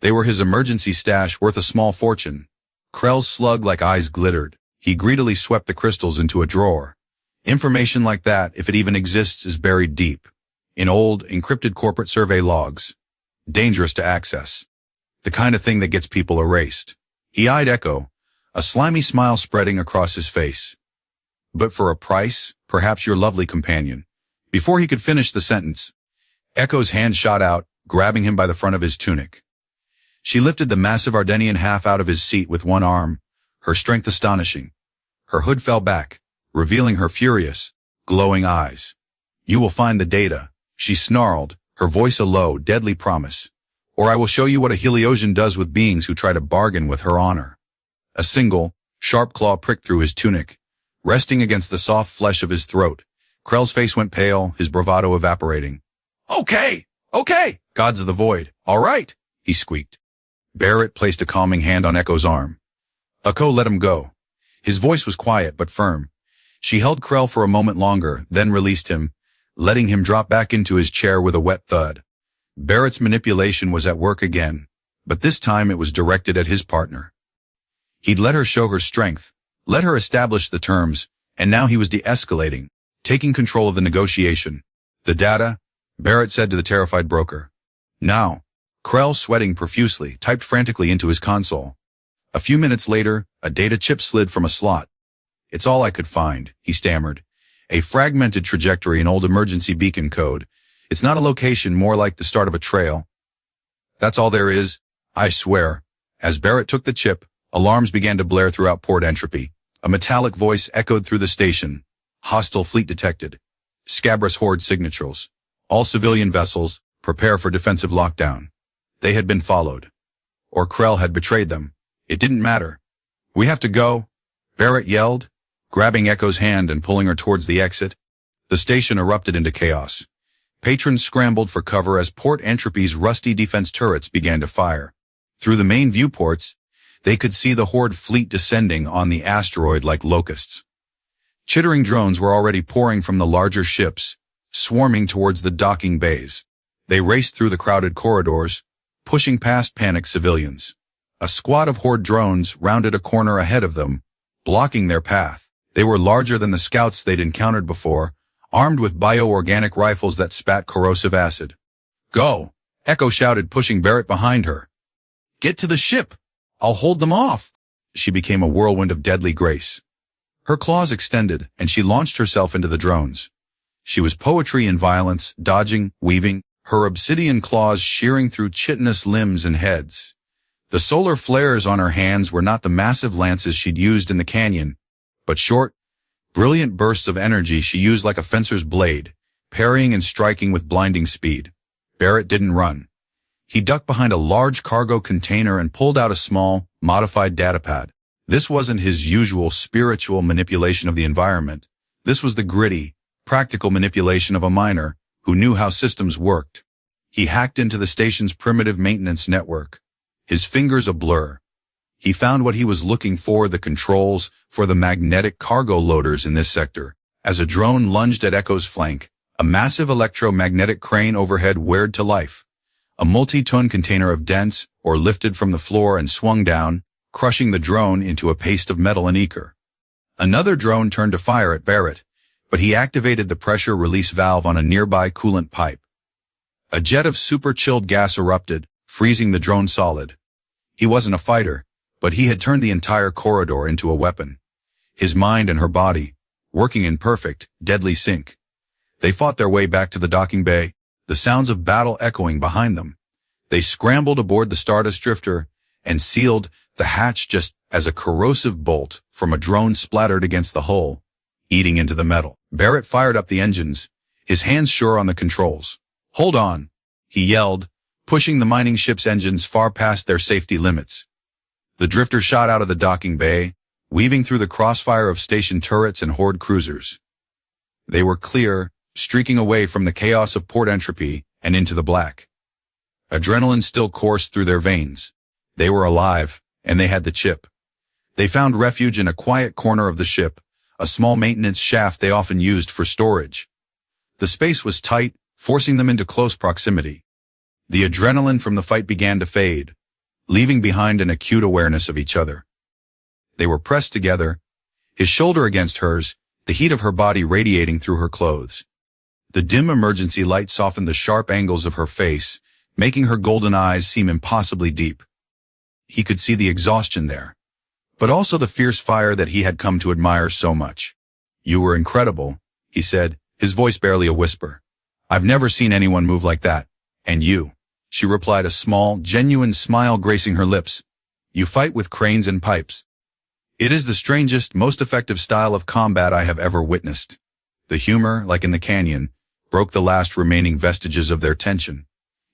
They were his emergency stash, worth a small fortune. Krell's slug-like eyes glittered. He greedily swept the crystals into a drawer. Information like that, if it even exists, is buried deep in old, encrypted corporate survey logs. Dangerous to access. The kind of thing that gets people erased. He eyed Echo, a slimy smile spreading across his face. "But for a price, perhaps your lovely companion." Before he could finish the sentence, Echo's hand shot out, grabbing him by the front of his tunic. She lifted the massive Ardenian half out of his seat with one arm, her strength astonishing. Her hood fell back, revealing her furious, glowing eyes. "You will find the data," she snarled, her voice a low, deadly promise. "Or I will show you what a Heliosian does with beings who try to bargain with her honor." A single, sharp claw pricked through his tunic, resting against the soft flesh of his throat. Krell's face went pale, his bravado evaporating. Okay, gods of the void, all right," he squeaked. Barrett placed a calming hand on Echo's arm. Echo let him go. His voice was quiet but firm. She held Krell for a moment longer, then released him, letting him drop back into his chair with a wet thud. Barrett's manipulation was at work again, but this time it was directed at his partner. He'd let her show her strength, let her establish the terms, and now he was de-escalating, taking control of the negotiation. "The data," Barrett said to the terrified broker. "Now." Krell, sweating profusely, typed frantically into his console. A few minutes later, a data chip slid from a slot. "It's all I could find," he stammered. "A fragmented trajectory in old emergency beacon code. It's not a location, more like the start of a trail. That's all there is, I swear." As Barrett took the chip, alarms began to blare throughout Port Entropy. A metallic voice echoed through the station. "Hostile fleet detected. Scabrous Horde signatures. All civilian vessels, prepare for defensive lockdown." They had been followed. Or Krell had betrayed them. It didn't matter. "We have to go," Barrett yelled, grabbing Echo's hand and pulling her towards the exit. The station erupted into chaos. Patrons scrambled for cover as Port Entropy's rusty defense turrets began to fire. Through the main viewports, they could see the Horde fleet descending on the asteroid like locusts. Chittering drones were already pouring from the larger ships, swarming towards the docking bays. They raced through the crowded corridors, pushing past panicked civilians. A squad of Horde drones rounded a corner ahead of them, blocking their path. They were larger than the scouts they'd encountered before, armed with bioorganic rifles that spat corrosive acid. "Go!" Echo shouted, pushing Barrett behind her. "Get to the ship! I'll hold them off!" She became a whirlwind of deadly grace. Her claws extended, and she launched herself into the drones. She was poetry in violence, dodging, weaving, her obsidian claws shearing through chitinous limbs and heads. The solar flares on her hands were not the massive lances she'd used in the canyon, but short, Brilliant bursts of energy she used like a fencer's blade, parrying and striking with blinding speed. Barrett didn't run. He ducked behind a large cargo container and pulled out a small, modified datapad. This wasn't his usual spiritual manipulation of the environment. This was the gritty, practical manipulation of a miner who knew how systems worked. He hacked into the station's primitive maintenance network, his fingers a blur. He found what he was looking for, the controls for the magnetic cargo loaders in this sector. As a drone lunged at Echo's flank, a massive electromagnetic crane overhead whirred to life. A multi-ton container of dense or lifted from the floor and swung down, crushing the drone into a paste of metal and ichor. Another drone turned to fire at Barrett, but he activated the pressure release valve on a nearby coolant pipe. A jet of super-chilled gas erupted, freezing the drone solid. He wasn't a fighter, but he had turned the entire corridor into a weapon. His mind and her body, working in perfect, deadly sync. They fought their way back to the docking bay, the sounds of battle echoing behind them. They scrambled aboard the Stardust Drifter and sealed the hatch just as a corrosive bolt from a drone splattered against the hull, eating into the metal. Barrett fired up the engines, his hands sure on the controls. "Hold on," he yelled, pushing the mining ship's engines far past their safety limits. The drifter shot out of the docking bay, weaving through the crossfire of station turrets and Horde cruisers. They were clear, streaking away from the chaos of port entropy and into the black. Adrenaline still coursed through their veins. They were alive, and they had the chip. They found refuge in a quiet corner of the ship, a small maintenance shaft they often used for storage. The space was tight, forcing them into close proximity. The adrenaline from the fight began to fade, leaving behind an acute awareness of each other. They were pressed together, his shoulder against hers, the heat of her body radiating through her clothes. The dim emergency light softened the sharp angles of her face, making her golden eyes seem impossibly deep. He could see the exhaustion there, but also the fierce fire that he had come to admire so much. "You were incredible," he said, his voice barely a whisper. "I've never seen anyone move like that. And you," she replied, a small, genuine smile gracing her lips. "You fight with cranes and pipes. It is the strangest, most effective style of combat I have ever witnessed." The humor, like in the canyon, broke the last remaining vestiges of their tension.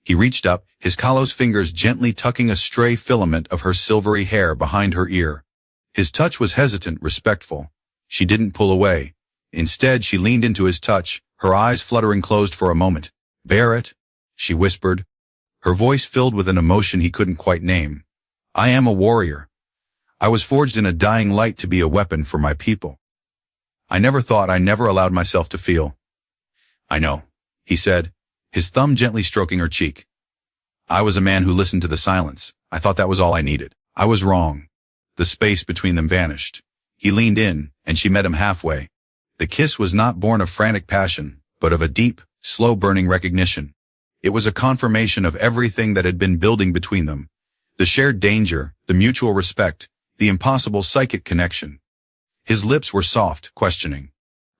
He reached up, his callous fingers gently tucking a stray filament of her silvery hair behind her ear. His touch was hesitant, respectful. She didn't pull away. Instead, she leaned into his touch, her eyes fluttering closed for a moment. "Barrett," she whispered, her voice filled with an emotion he couldn't quite name. "I am a warrior. I was forged in a dying light to be a weapon for my people. I never allowed myself to feel." "I know," he said, his thumb gently stroking her cheek. "I was a man who listened to the silence. I thought that was all I needed. I was wrong." The space between them vanished. He leaned in, and she met him halfway. The kiss was not born of frantic passion, but of a deep, slow-burning recognition. It was a confirmation of everything that had been building between them. The shared danger, the mutual respect, the impossible psychic connection. His lips were soft, questioning.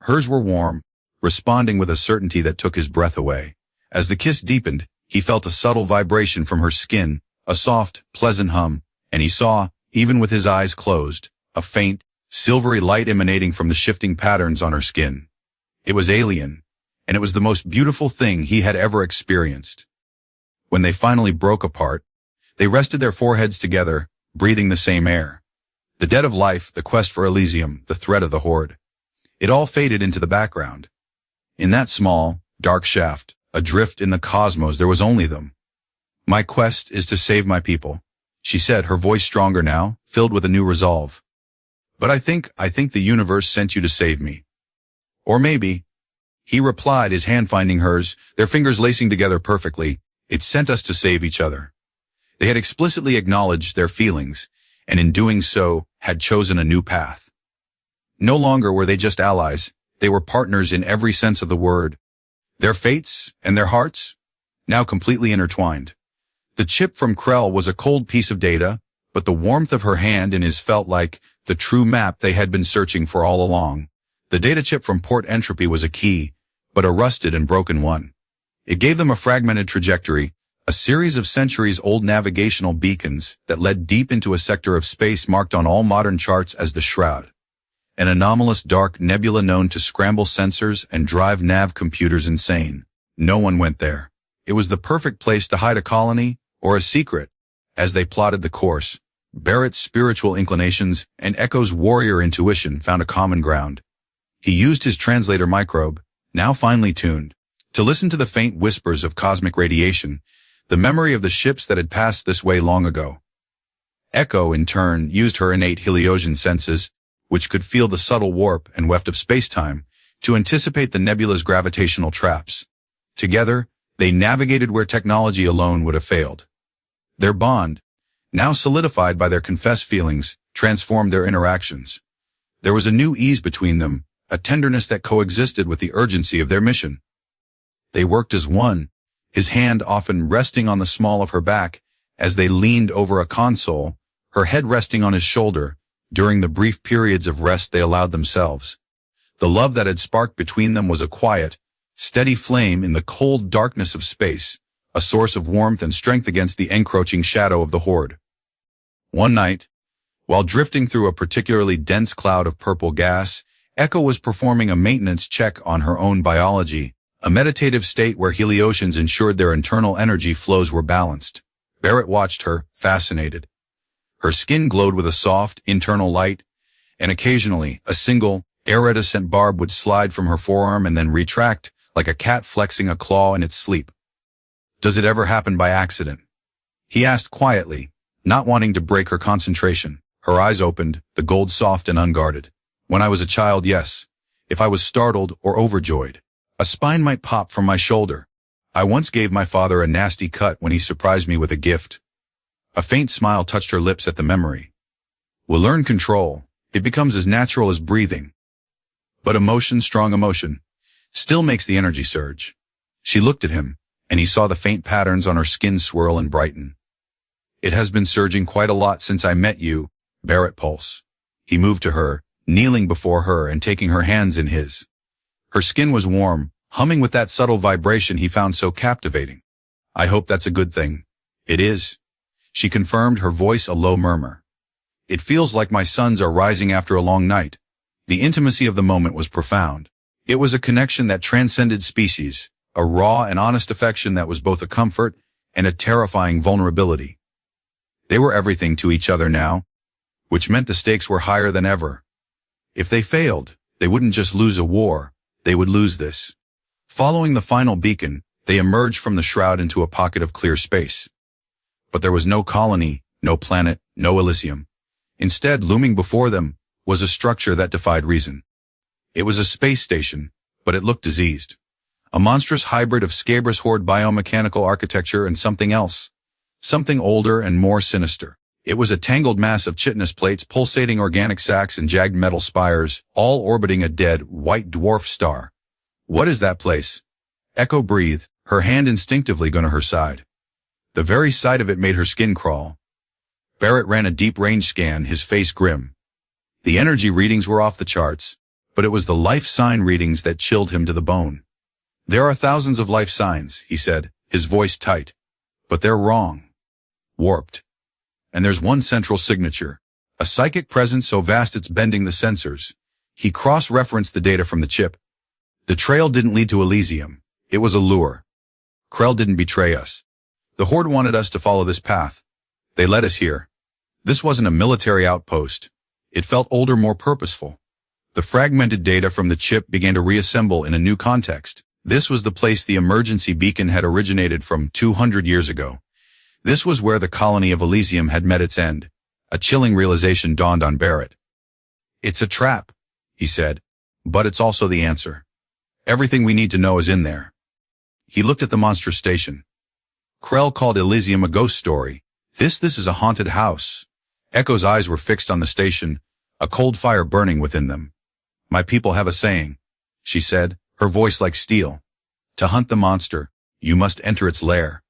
Hers were warm, responding with a certainty that took his breath away. As the kiss deepened, he felt a subtle vibration from her skin, a soft, pleasant hum, and he saw, even with his eyes closed, a faint, silvery light emanating from the shifting patterns on her skin. It was alien, and it was the most beautiful thing he had ever experienced. When they finally broke apart, they rested their foreheads together, breathing the same air. The dead of life, the quest for Elysium, the threat of the Horde. It all faded into the background. In that small, dark shaft, adrift in the cosmos, there was only them. "My quest is to save my people," she said, her voice stronger now, filled with a new resolve. "But I think the universe sent you to save me. Or maybe," he replied, his hand finding hers, their fingers lacing together perfectly, "it sent us to save each other." They had explicitly acknowledged their feelings, and in doing so, had chosen a new path. No longer were they just allies, they were partners in every sense of the word. Their fates and their hearts, now completely intertwined. The chip from Krell was a cold piece of data, but the warmth of her hand in his felt like the true map they had been searching for all along. The data chip from Port Entropy was a key, but a rusted and broken one. It gave them a fragmented trajectory, a series of centuries-old navigational beacons that led deep into a sector of space marked on all modern charts as the Shroud. an anomalous dark nebula known to scramble sensors and drive nav computers insane. No one went there. It was the perfect place to hide a colony or a secret. As they plotted the course, Barrett's spiritual inclinations and Echo's warrior intuition found a common ground. He used his translator microbe, now finely tuned, to listen to the faint whispers of cosmic radiation, the memory of the ships that had passed this way long ago. Echo, in turn, used her innate Heliosian senses, which could feel the subtle warp and weft of space-time, to anticipate the nebula's gravitational traps. Together, they navigated where technology alone would have failed. Their bond, now solidified by their confessed feelings, transformed their interactions. There was a new ease between them, a tenderness that coexisted with the urgency of their mission. They worked as one, his hand often resting on the small of her back as they leaned over a console, her head resting on his shoulder, during the brief periods of rest they allowed themselves. The love that had sparked between them was a quiet, steady flame in the cold darkness of space, a source of warmth and strength against the encroaching shadow of the Horde. One night, while drifting through a particularly dense cloud of purple gas, Echo was performing a maintenance check on her own biology, a meditative state where Heliosians ensured their internal energy flows were balanced. Barrett watched her, fascinated. Her skin glowed with a soft, internal light, and occasionally, a single, iridescent barb would slide from her forearm and then retract, like a cat flexing a claw in its sleep. "Does it ever happen by accident?" he asked quietly, not wanting to break her concentration. Her eyes opened, the gold soft and unguarded. "When I was a child, yes. If I was startled or overjoyed, a spine might pop from my shoulder. I once gave my father a nasty cut when he surprised me with a gift." A faint smile touched her lips at the memory. "We'll learn control. It becomes as natural as breathing. But emotion, strong emotion, still makes the energy surge." She looked at him, and he saw the faint patterns on her skin swirl and brighten. "It has been surging quite a lot since I met you, Barrett Pulse." He moved to her, kneeling before her and taking her hands in his. Her skin was warm, humming with that subtle vibration he found so captivating. "I hope that's a good thing." "It is," she confirmed, her voice a low murmur. "It feels like my suns are rising after a long night." The intimacy of the moment was profound. It was a connection that transcended species, a raw and honest affection that was both a comfort and a terrifying vulnerability. They were everything to each other now, which meant the stakes were higher than ever. If they failed, they wouldn't just lose a war, they would lose this. Following the final beacon, they emerged from the shroud into a pocket of clear space. But there was no colony, no planet, no Elysium. Instead, looming before them, was a structure that defied reason. It was a space station, but it looked diseased. A monstrous hybrid of Scabrous Horde biomechanical architecture and something else. Something older and more sinister. It was a tangled mass of chitinous plates, pulsating organic sacs, and jagged metal spires, all orbiting a dead, white dwarf star. "What is that place?" Echo breathed, her hand instinctively going to her side. The very sight of it made her skin crawl. Barrett ran a deep range scan, his face grim. The energy readings were off the charts, but it was the life sign readings that chilled him to the bone. "There are thousands of life signs," he said, his voice tight. "But they're wrong. Warped. And there's one central signature, a psychic presence so vast it's bending the sensors." He cross-referenced the data from the chip. "The trail didn't lead to Elysium. It was a lure. Krell didn't betray us. The Horde wanted us to follow this path. They led us here. This wasn't a military outpost. It felt older, more purposeful." The fragmented data from the chip began to reassemble in a new context. This was the place the emergency beacon had originated from 200 years ago. This was where the colony of Elysium had met its end. A chilling realization dawned on Barrett. "It's a trap," he said, "but it's also the answer. Everything we need to know is in there." He looked at the monster station. Krell called Elysium a ghost story. This is a haunted house." Echo's eyes were fixed on the station, a cold fire burning within them. "My people have a saying," she said, her voice like steel. "To hunt the monster, you must enter its lair.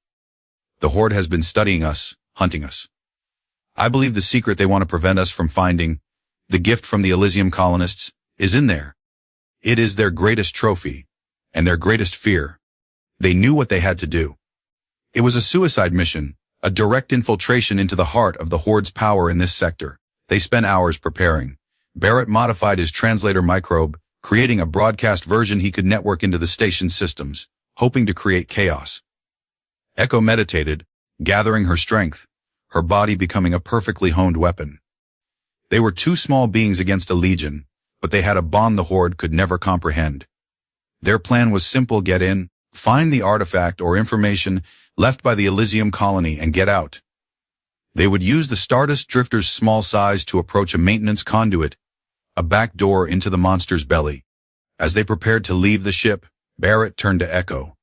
The Horde has been studying us, hunting us. I believe the secret they want to prevent us from finding, the gift from the Elysium colonists, is in there. It is their greatest trophy, and their greatest fear. They knew what they had to do. It was a suicide mission, a direct infiltration into the heart of the Horde's power in this sector. They spent hours preparing, Barrett modified his translator microbe, creating a broadcast version he could network into the station's systems, hoping to create chaos. Echo meditated, gathering her strength, her body becoming a perfectly honed weapon. They were two small beings against a legion, but they had a bond the Horde could never comprehend. Their plan was simple: get in, find the artifact or information left by the Elysium colony, and get out. They would use the Stardust Drifter's small size to approach a maintenance conduit, a back door into the monster's belly. As they prepared to leave the ship, Barrett turned to Echo.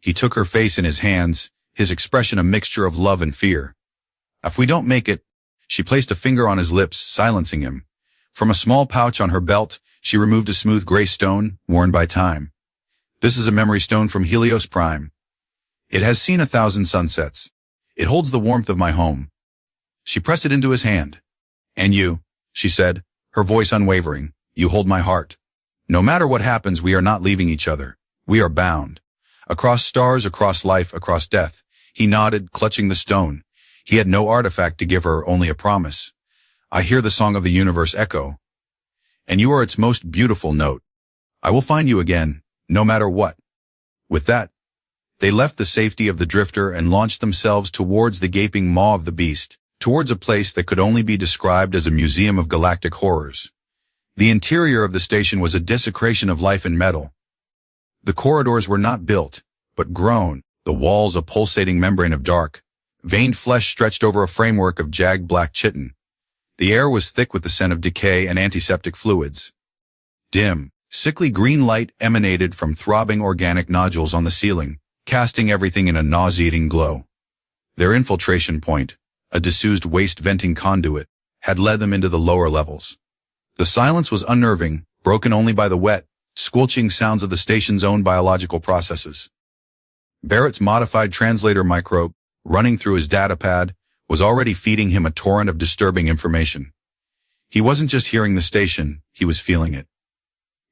He took her face in his hands, his expression a mixture of love and fear. "If we don't make it," she placed a finger on his lips, silencing him. From a small pouch on her belt, she removed a smooth gray stone, worn by time. "This is a memory stone from Helios Prime. It has seen 1,000 sunsets. It holds the warmth of my home." She pressed it into his hand. "And you," she said, her voice unwavering, "you hold my heart. No matter what happens, we are not leaving each other. We are bound. Across stars, across life, across death." He nodded, clutching the stone. He had no artifact to give her, only a promise. "I hear the song of the universe echo. And you are its most beautiful note. I will find you again, no matter what." With that, they left the safety of the drifter and launched themselves towards the gaping maw of the beast, towards a place that could only be described as a museum of galactic horrors. The interior of the station was a desecration of life and metal. The corridors were not built, but grown, the walls a pulsating membrane of dark, veined flesh stretched over a framework of jagged black chitin. The air was thick with the scent of decay and antiseptic fluids. Dim, sickly green light emanated from throbbing organic nodules on the ceiling, casting everything in a nauseating glow. Their infiltration point, a disused waste venting conduit, had led them into the lower levels. The silence was unnerving, broken only by the wet, squelching sounds of the station's own biological processes. Barrett's modified translator microbe, running through his datapad, was already feeding him a torrent of disturbing information. He wasn't just hearing the station, he was feeling it.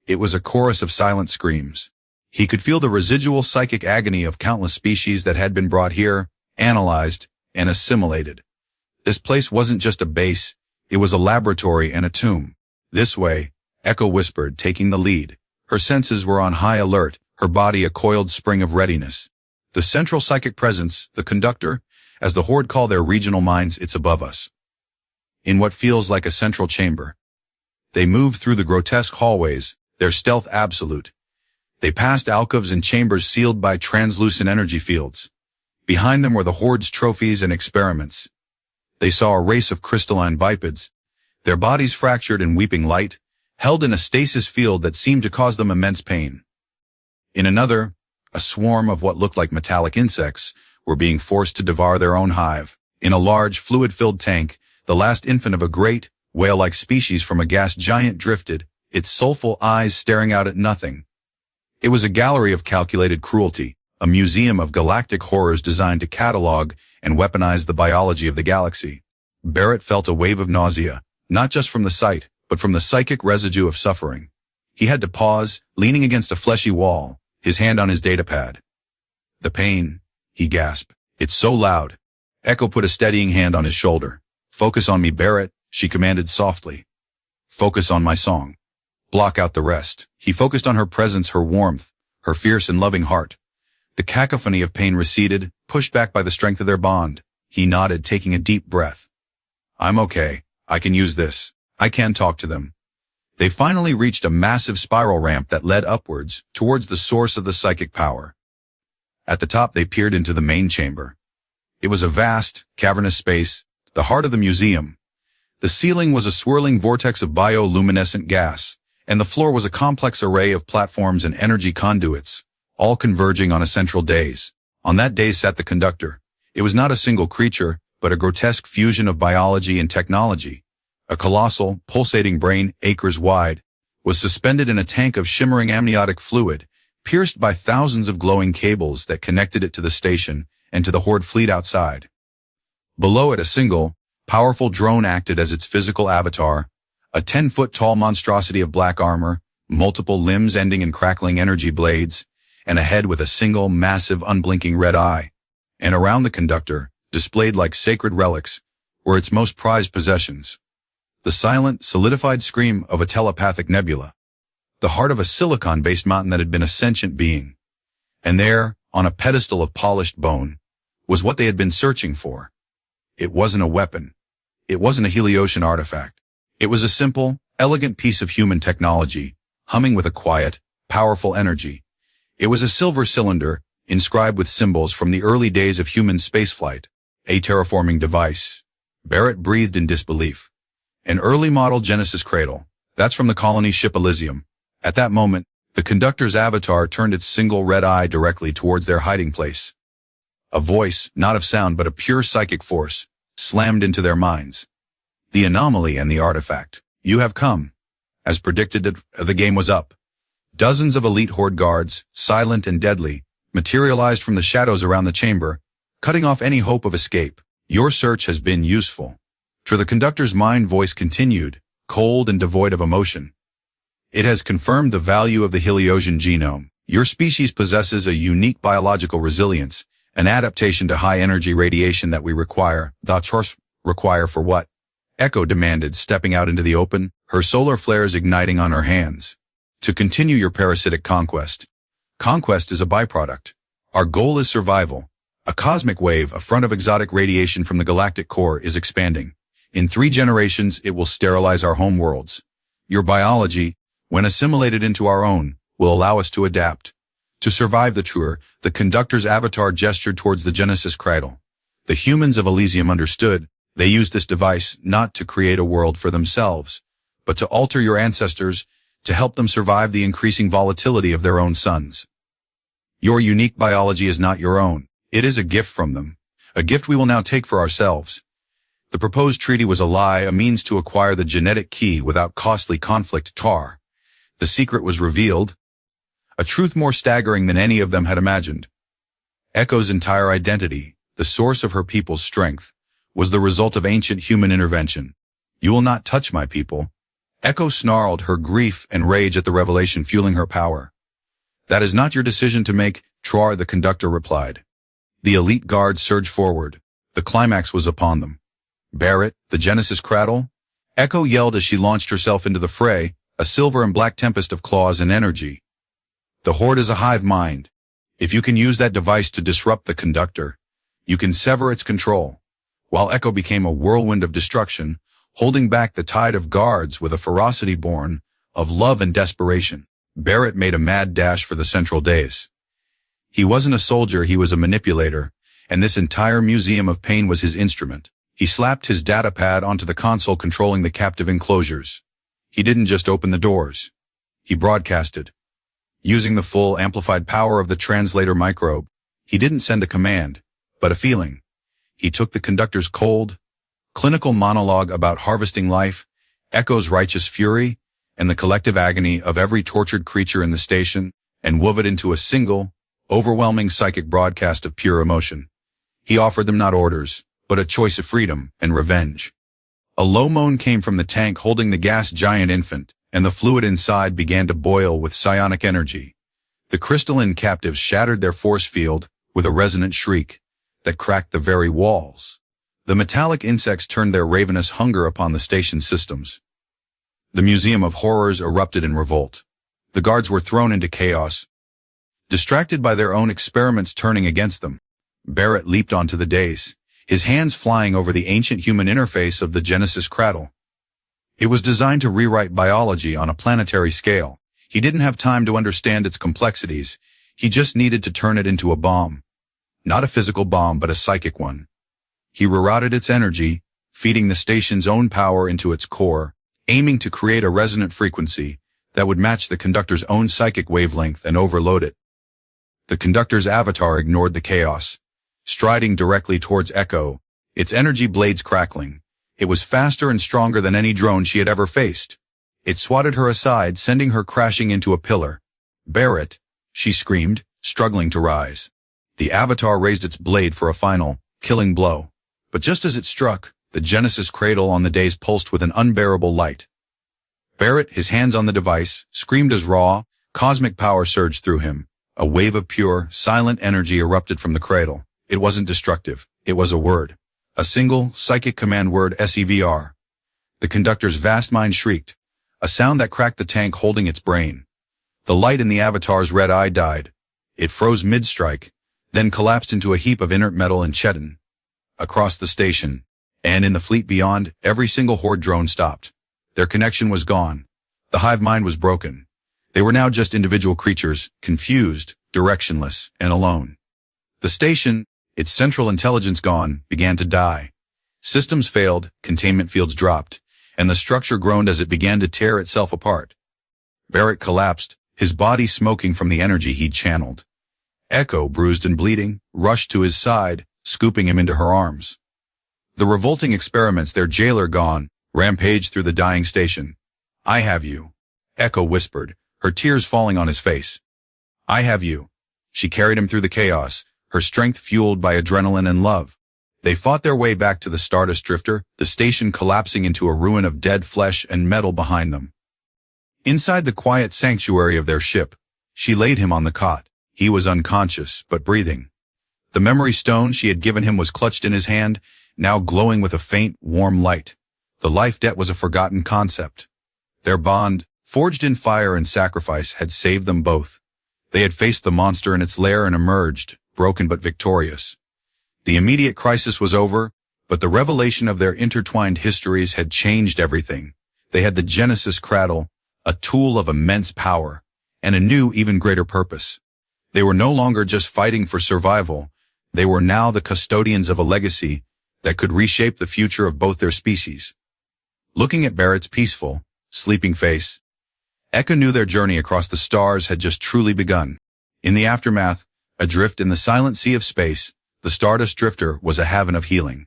It was a chorus of silent screams. He could feel the residual psychic agony of countless species that had been brought here, analyzed, and assimilated. This place wasn't just a base, it was a laboratory and a tomb. "This way," Echo whispered, taking the lead. Her senses were on high alert, her body a coiled spring of readiness. The central psychic presence, the conductor, as the Horde call their regional minds, it's above us. In what feels like a central chamber. They moved through the grotesque hallways, their stealth absolute. They passed alcoves and chambers sealed by translucent energy fields. Behind them were the Horde's trophies and experiments. They saw a race of crystalline bipeds, their bodies fractured in weeping light, held in a stasis field that seemed to cause them immense pain. In another, a swarm of what looked like metallic insects were being forced to devour their own hive. In a large, fluid-filled tank, the last infant of a great, whale-like species from a gas giant drifted, its soulful eyes staring out at nothing. It was a gallery of calculated cruelty, a museum of galactic horrors designed to catalog and weaponize the biology of the galaxy. Barrett felt a wave of nausea, not just from the sight, but from the psychic residue of suffering. He had to pause, leaning against a fleshy wall, his hand on his datapad. "The pain," he gasped. "It's so loud." Echo put a steadying hand on his shoulder. "Focus on me, Barrett," she commanded softly. "Focus on my song. Block out the rest." He focused on her presence, her warmth, her fierce and loving heart. The cacophony of pain receded, pushed back by the strength of their bond. He nodded, taking a deep breath. "I'm okay. I can use this. I can talk to them." They finally reached a massive spiral ramp that led upwards, towards the source of the psychic power. At the top they peered into the main chamber. It was a vast, cavernous space, the heart of the museum. The ceiling was a swirling vortex of bioluminescent gas, and the floor was a complex array of platforms and energy conduits, all converging on a central dais. On that dais sat the conductor. It was not a single creature, but a grotesque fusion of biology and technology. A colossal, pulsating brain, acres wide, was suspended in a tank of shimmering amniotic fluid, pierced by thousands of glowing cables that connected it to the station and to the Horde fleet outside. Below it, a single, powerful drone acted as its physical avatar, a 10-foot-tall monstrosity of black armor, multiple limbs ending in crackling energy blades, and a head with a single, massive, unblinking red eye. And around the conductor, displayed like sacred relics, were its most prized possessions. the silent, solidified scream of a telepathic nebula. The heart of a silicon-based mountain that had been a sentient being. And there, on a pedestal of polished bone, was what they had been searching for. It wasn't a weapon. It wasn't a Heliosian artifact. It was a simple, elegant piece of human technology, humming with a quiet, powerful energy. It was a silver cylinder, inscribed with symbols from the early days of human spaceflight, a terraforming device. Barrett breathed in disbelief. An early model Genesis cradle. That's from the colony ship Elysium. At that moment, the conductor's avatar turned its single red eye directly towards their hiding place. A voice, not of sound but a pure psychic force, slammed into their minds. The anomaly and the artifact. You have come. As predicted, the game was up. Dozens of elite Horde guards, silent and deadly, materialized from the shadows around the chamber, cutting off any hope of escape. Your search has been useful. To the conductor's mind voice continued, cold and devoid of emotion. It has confirmed the value of the Heliosian genome. Your species possesses a unique biological resilience, an adaptation to high-energy radiation that we require. Require for what? Echo demanded, stepping out into the open, her solar flares igniting on her hands. To continue your parasitic conquest. Conquest is a byproduct. Our goal is survival. A cosmic wave, a front of exotic radiation from the galactic core, is expanding. In 3 generations, it will sterilize our home worlds. Your biology, when assimilated into our own, will allow us to adapt. To survive the tour, the conductor's avatar gestured towards the Genesis cradle. The humans of Elysium understood. They used this device not to create a world for themselves, but to alter your ancestors, to help them survive the increasing volatility of their own suns. Your unique biology is not your own. It is a gift from them, a gift we will now take for ourselves. The proposed treaty was a lie, a means to acquire the genetic key without costly conflict. The secret was revealed, a truth more staggering than any of them had imagined. Echo's entire identity, the source of her people's strength, was the result of ancient human intervention. You will not touch my people. Echo snarled, her grief and rage at the revelation fueling her power. That is not your decision to make, the conductor replied. The elite guards surged forward. The climax was upon them. Barrett, the Genesis cradle? Echo yelled as she launched herself into the fray, a silver and black tempest of claws and energy. The Horde is a hive mind. If you can use that device to disrupt the conductor, you can sever its control. While Echo became a whirlwind of destruction, holding back the tide of guards with a ferocity born of love and desperation, Barrett made a mad dash for the central dais. He wasn't a soldier, he was a manipulator, and this entire museum of pain was his instrument. He slapped his data pad onto the console controlling the captive enclosures. He didn't just open the doors. He broadcasted. Using the full amplified power of the translator microbe, he didn't send a command, but a feeling. He took the conductor's cold, clinical monologue about harvesting life, Echo's righteous fury, and the collective agony of every tortured creature in the station, and wove it into a single, overwhelming psychic broadcast of pure emotion. He offered them not orders, but a choice of freedom and revenge. A low moan came from the tank holding the gas giant infant, and the fluid inside began to boil with psionic energy. The crystalline captives shattered their force field with a resonant shriek that cracked the very walls. The metallic insects turned their ravenous hunger upon the station systems. The Museum of Horrors erupted in revolt. The guards were thrown into chaos, distracted by their own experiments turning against them. Barrett leaped onto the dais, his hands flying over the ancient human interface of the Genesis cradle. It was designed to rewrite biology on a planetary scale. He didn't have time to understand its complexities. He just needed to turn it into a bomb. Not a physical bomb, but a psychic one. He rerouted its energy, feeding the station's own power into its core, aiming to create a resonant frequency that would match the conductor's own psychic wavelength and overload it. The conductor's avatar ignored the chaos, striding directly towards Echo, its energy blades crackling. It was faster and stronger than any drone she had ever faced. It swatted her aside, sending her crashing into a pillar. "Barrett," she screamed, struggling to rise. The avatar raised its blade for a final, killing blow. But just as it struck, the Genesis cradle on the dais pulsed with an unbearable light. Barrett, his hands on the device, screamed as raw, cosmic power surged through him. A wave of pure, silent energy erupted from the cradle. It wasn't destructive. It was a word. A single, psychic command word, SEVR. The conductor's vast mind shrieked, a sound that cracked the tank holding its brain. The light in the avatar's red eye died. It froze mid-strike, then collapsed into a heap of inert metal and chitin. Across the station, and in the fleet beyond, every single Horde drone stopped. Their connection was gone. The hive mind was broken. They were now just individual creatures, confused, directionless, and alone. The station, its central intelligence gone, began to die. Systems failed, containment fields dropped, and the structure groaned as it began to tear itself apart. Barrett collapsed, his body smoking from the energy he'd channeled. Echo, bruised and bleeding, rushed to his side, scooping him into her arms. The revolting experiments, their jailer gone, rampaged through the dying station. "I have you," Echo whispered, her tears falling on his face. "I have you." She carried him through the chaos, her strength fueled by adrenaline and love. They fought their way back to the Stardust Drifter, the station collapsing into a ruin of dead flesh and metal behind them. Inside the quiet sanctuary of their ship, she laid him on the cot. He was unconscious, but breathing. The memory stone she had given him was clutched in his hand, now glowing with a faint, warm light. The life debt was a forgotten concept. Their bond, forged in fire and sacrifice, had saved them both. They had faced the monster in its lair and emerged, broken but victorious. The immediate crisis was over, but the revelation of their intertwined histories had changed everything. They had the Genesis cradle, a tool of immense power, and a new, even greater purpose. They were no longer just fighting for survival. They were now the custodians of a legacy that could reshape the future of both their species. Looking at Barrett's peaceful, sleeping face, Echo knew their journey across the stars had just truly begun. In the aftermath, adrift in the silent sea of space, the Stardust Drifter was a haven of healing.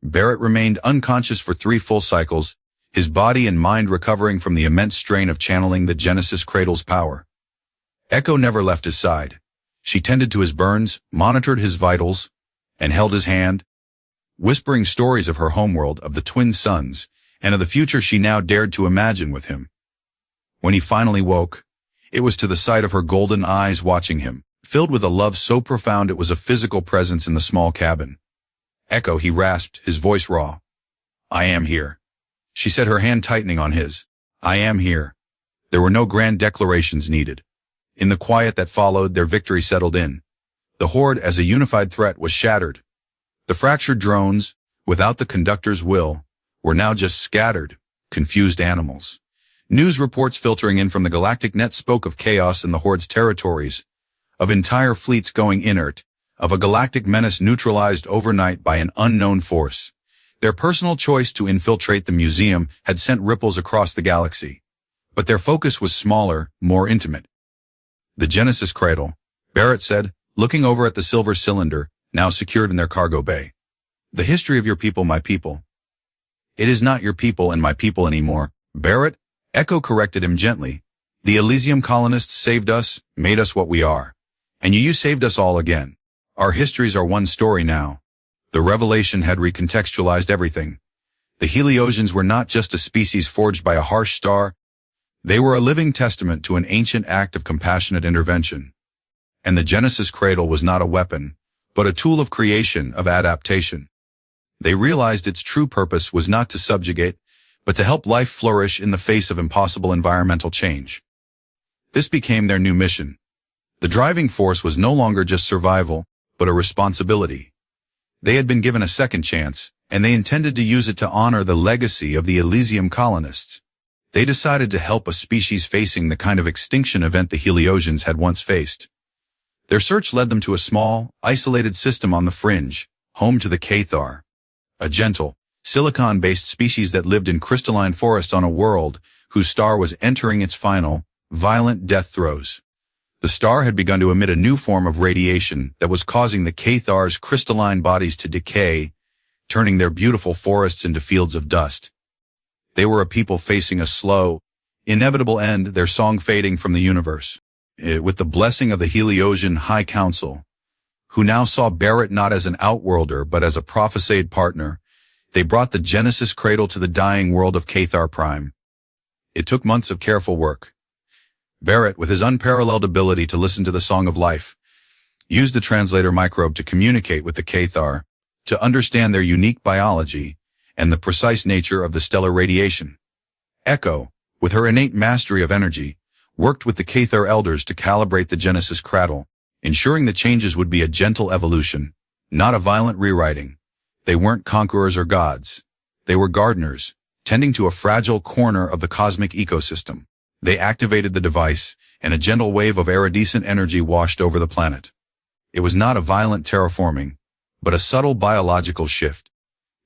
Barrett remained unconscious for 3 full cycles, his body and mind recovering from the immense strain of channeling the Genesis Cradle's power. Echo never left his side. She tended to his burns, monitored his vitals, and held his hand, whispering stories of her homeworld, of the twin suns, and of the future she now dared to imagine with him. When he finally woke, it was to the sight of her golden eyes watching him, filled with a love so profound it was a physical presence in the small cabin. "Echo," he rasped, his voice raw. "I am here," she said, her hand tightening on his. "I am here." There were no grand declarations needed. In the quiet that followed, their victory settled in. The Horde as a unified threat was shattered. The fractured drones, without the conductor's will, were now just scattered, confused animals. News reports filtering in from the Galactic net spoke of chaos in the Horde's territories, of entire fleets going inert, of a galactic menace neutralized overnight by an unknown force. Their personal choice to infiltrate the museum had sent ripples across the galaxy. But their focus was smaller, more intimate. "The Genesis Cradle," Barrett said, looking over at the silver cylinder, now secured in their cargo bay. "The history of your people, my people." "It is not your people and my people anymore, Barrett," Echo corrected him gently. "The Elysium colonists saved us, made us what we are. And you saved us all again. Our histories are one story now." The revelation had recontextualized everything. The Heliosians were not just a species forged by a harsh star. They were a living testament to an ancient act of compassionate intervention. And the Genesis Cradle was not a weapon, but a tool of creation, of adaptation. They realized its true purpose was not to subjugate, but to help life flourish in the face of impossible environmental change. This became their new mission. The driving force was no longer just survival, but a responsibility. They had been given a second chance, and they intended to use it to honor the legacy of the Elysium colonists. They decided to help a species facing the kind of extinction event the Heliosians had once faced. Their search led them to a small, isolated system on the fringe, home to the Cathar, a gentle, silicon-based species that lived in crystalline forests on a world whose star was entering its final, violent death throes. The star had begun to emit a new form of radiation that was causing the Cathar's crystalline bodies to decay, turning their beautiful forests into fields of dust. They were a people facing a slow, inevitable end, their song fading from the universe. With the blessing of the Heliosian High Council, who now saw Barrett not as an outworlder but as a prophesied partner, they brought the Genesis Cradle to the dying world of Cathar Prime. It took months of careful work. Barrett, with his unparalleled ability to listen to the song of life, used the translator microbe to communicate with the Cathar, to understand their unique biology, and the precise nature of the stellar radiation. Echo, with her innate mastery of energy, worked with the Cathar elders to calibrate the Genesis cradle, ensuring the changes would be a gentle evolution, not a violent rewriting. They weren't conquerors or gods. They were gardeners, tending to a fragile corner of the cosmic ecosystem. They activated the device, and a gentle wave of iridescent energy washed over the planet. It was not a violent terraforming, but a subtle biological shift.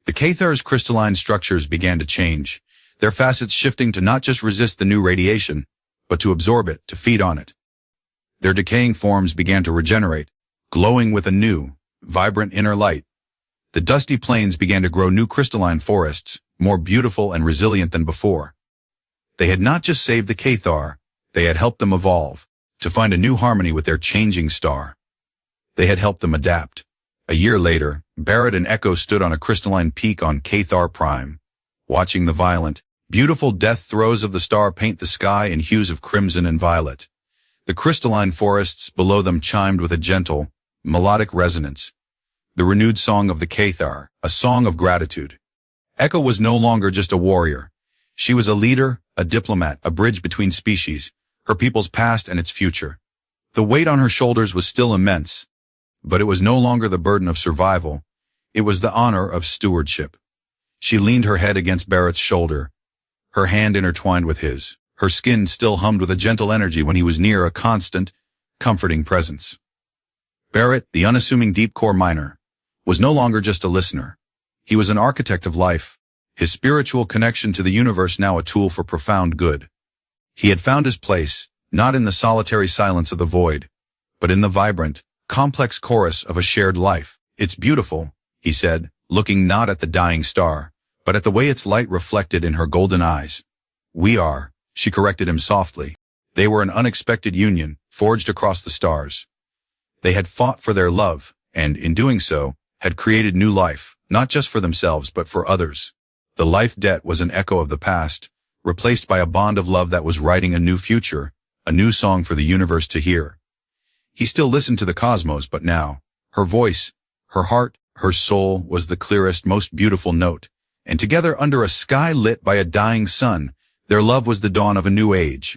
The Cathar's crystalline structures began to change, their facets shifting to not just resist the new radiation, but to absorb it, to feed on it. Their decaying forms began to regenerate, glowing with a new, vibrant inner light. The dusty plains began to grow new crystalline forests, more beautiful and resilient than before. They had not just saved the Cathar, they had helped them evolve, to find a new harmony with their changing star. They had helped them adapt. A year later, Barrett and Echo stood on a crystalline peak on Cathar Prime, watching the violent, beautiful death throes of the star paint the sky in hues of crimson and violet. The crystalline forests below them chimed with a gentle, melodic resonance. The renewed song of the Cathar, a song of gratitude. Echo was no longer just a warrior. She was a leader, a diplomat, a bridge between species, her people's past and its future. The weight on her shoulders was still immense, but it was no longer the burden of survival. It was the honor of stewardship. She leaned her head against Barrett's shoulder, her hand intertwined with his. Her skin still hummed with a gentle energy when he was near, a constant, comforting presence. Barrett, the unassuming deep-core miner, was no longer just a listener. He was an architect of life, his spiritual connection to the universe now a tool for profound good. He had found his place, not in the solitary silence of the void, but in the vibrant, complex chorus of a shared life. It's beautiful, he said, looking not at the dying star, but at the way its light reflected in her golden eyes. We are, she corrected him softly. They were an unexpected union, forged across the stars. They had fought for their love, and, in doing so, had created new life, not just for themselves but for others. The life debt was an echo of the past, replaced by a bond of love that was writing a new future, a new song for the universe to hear. He still listened to the cosmos, but now, her voice, her heart, her soul was the clearest, most beautiful note, and together under a sky lit by a dying sun, their love was the dawn of a new age,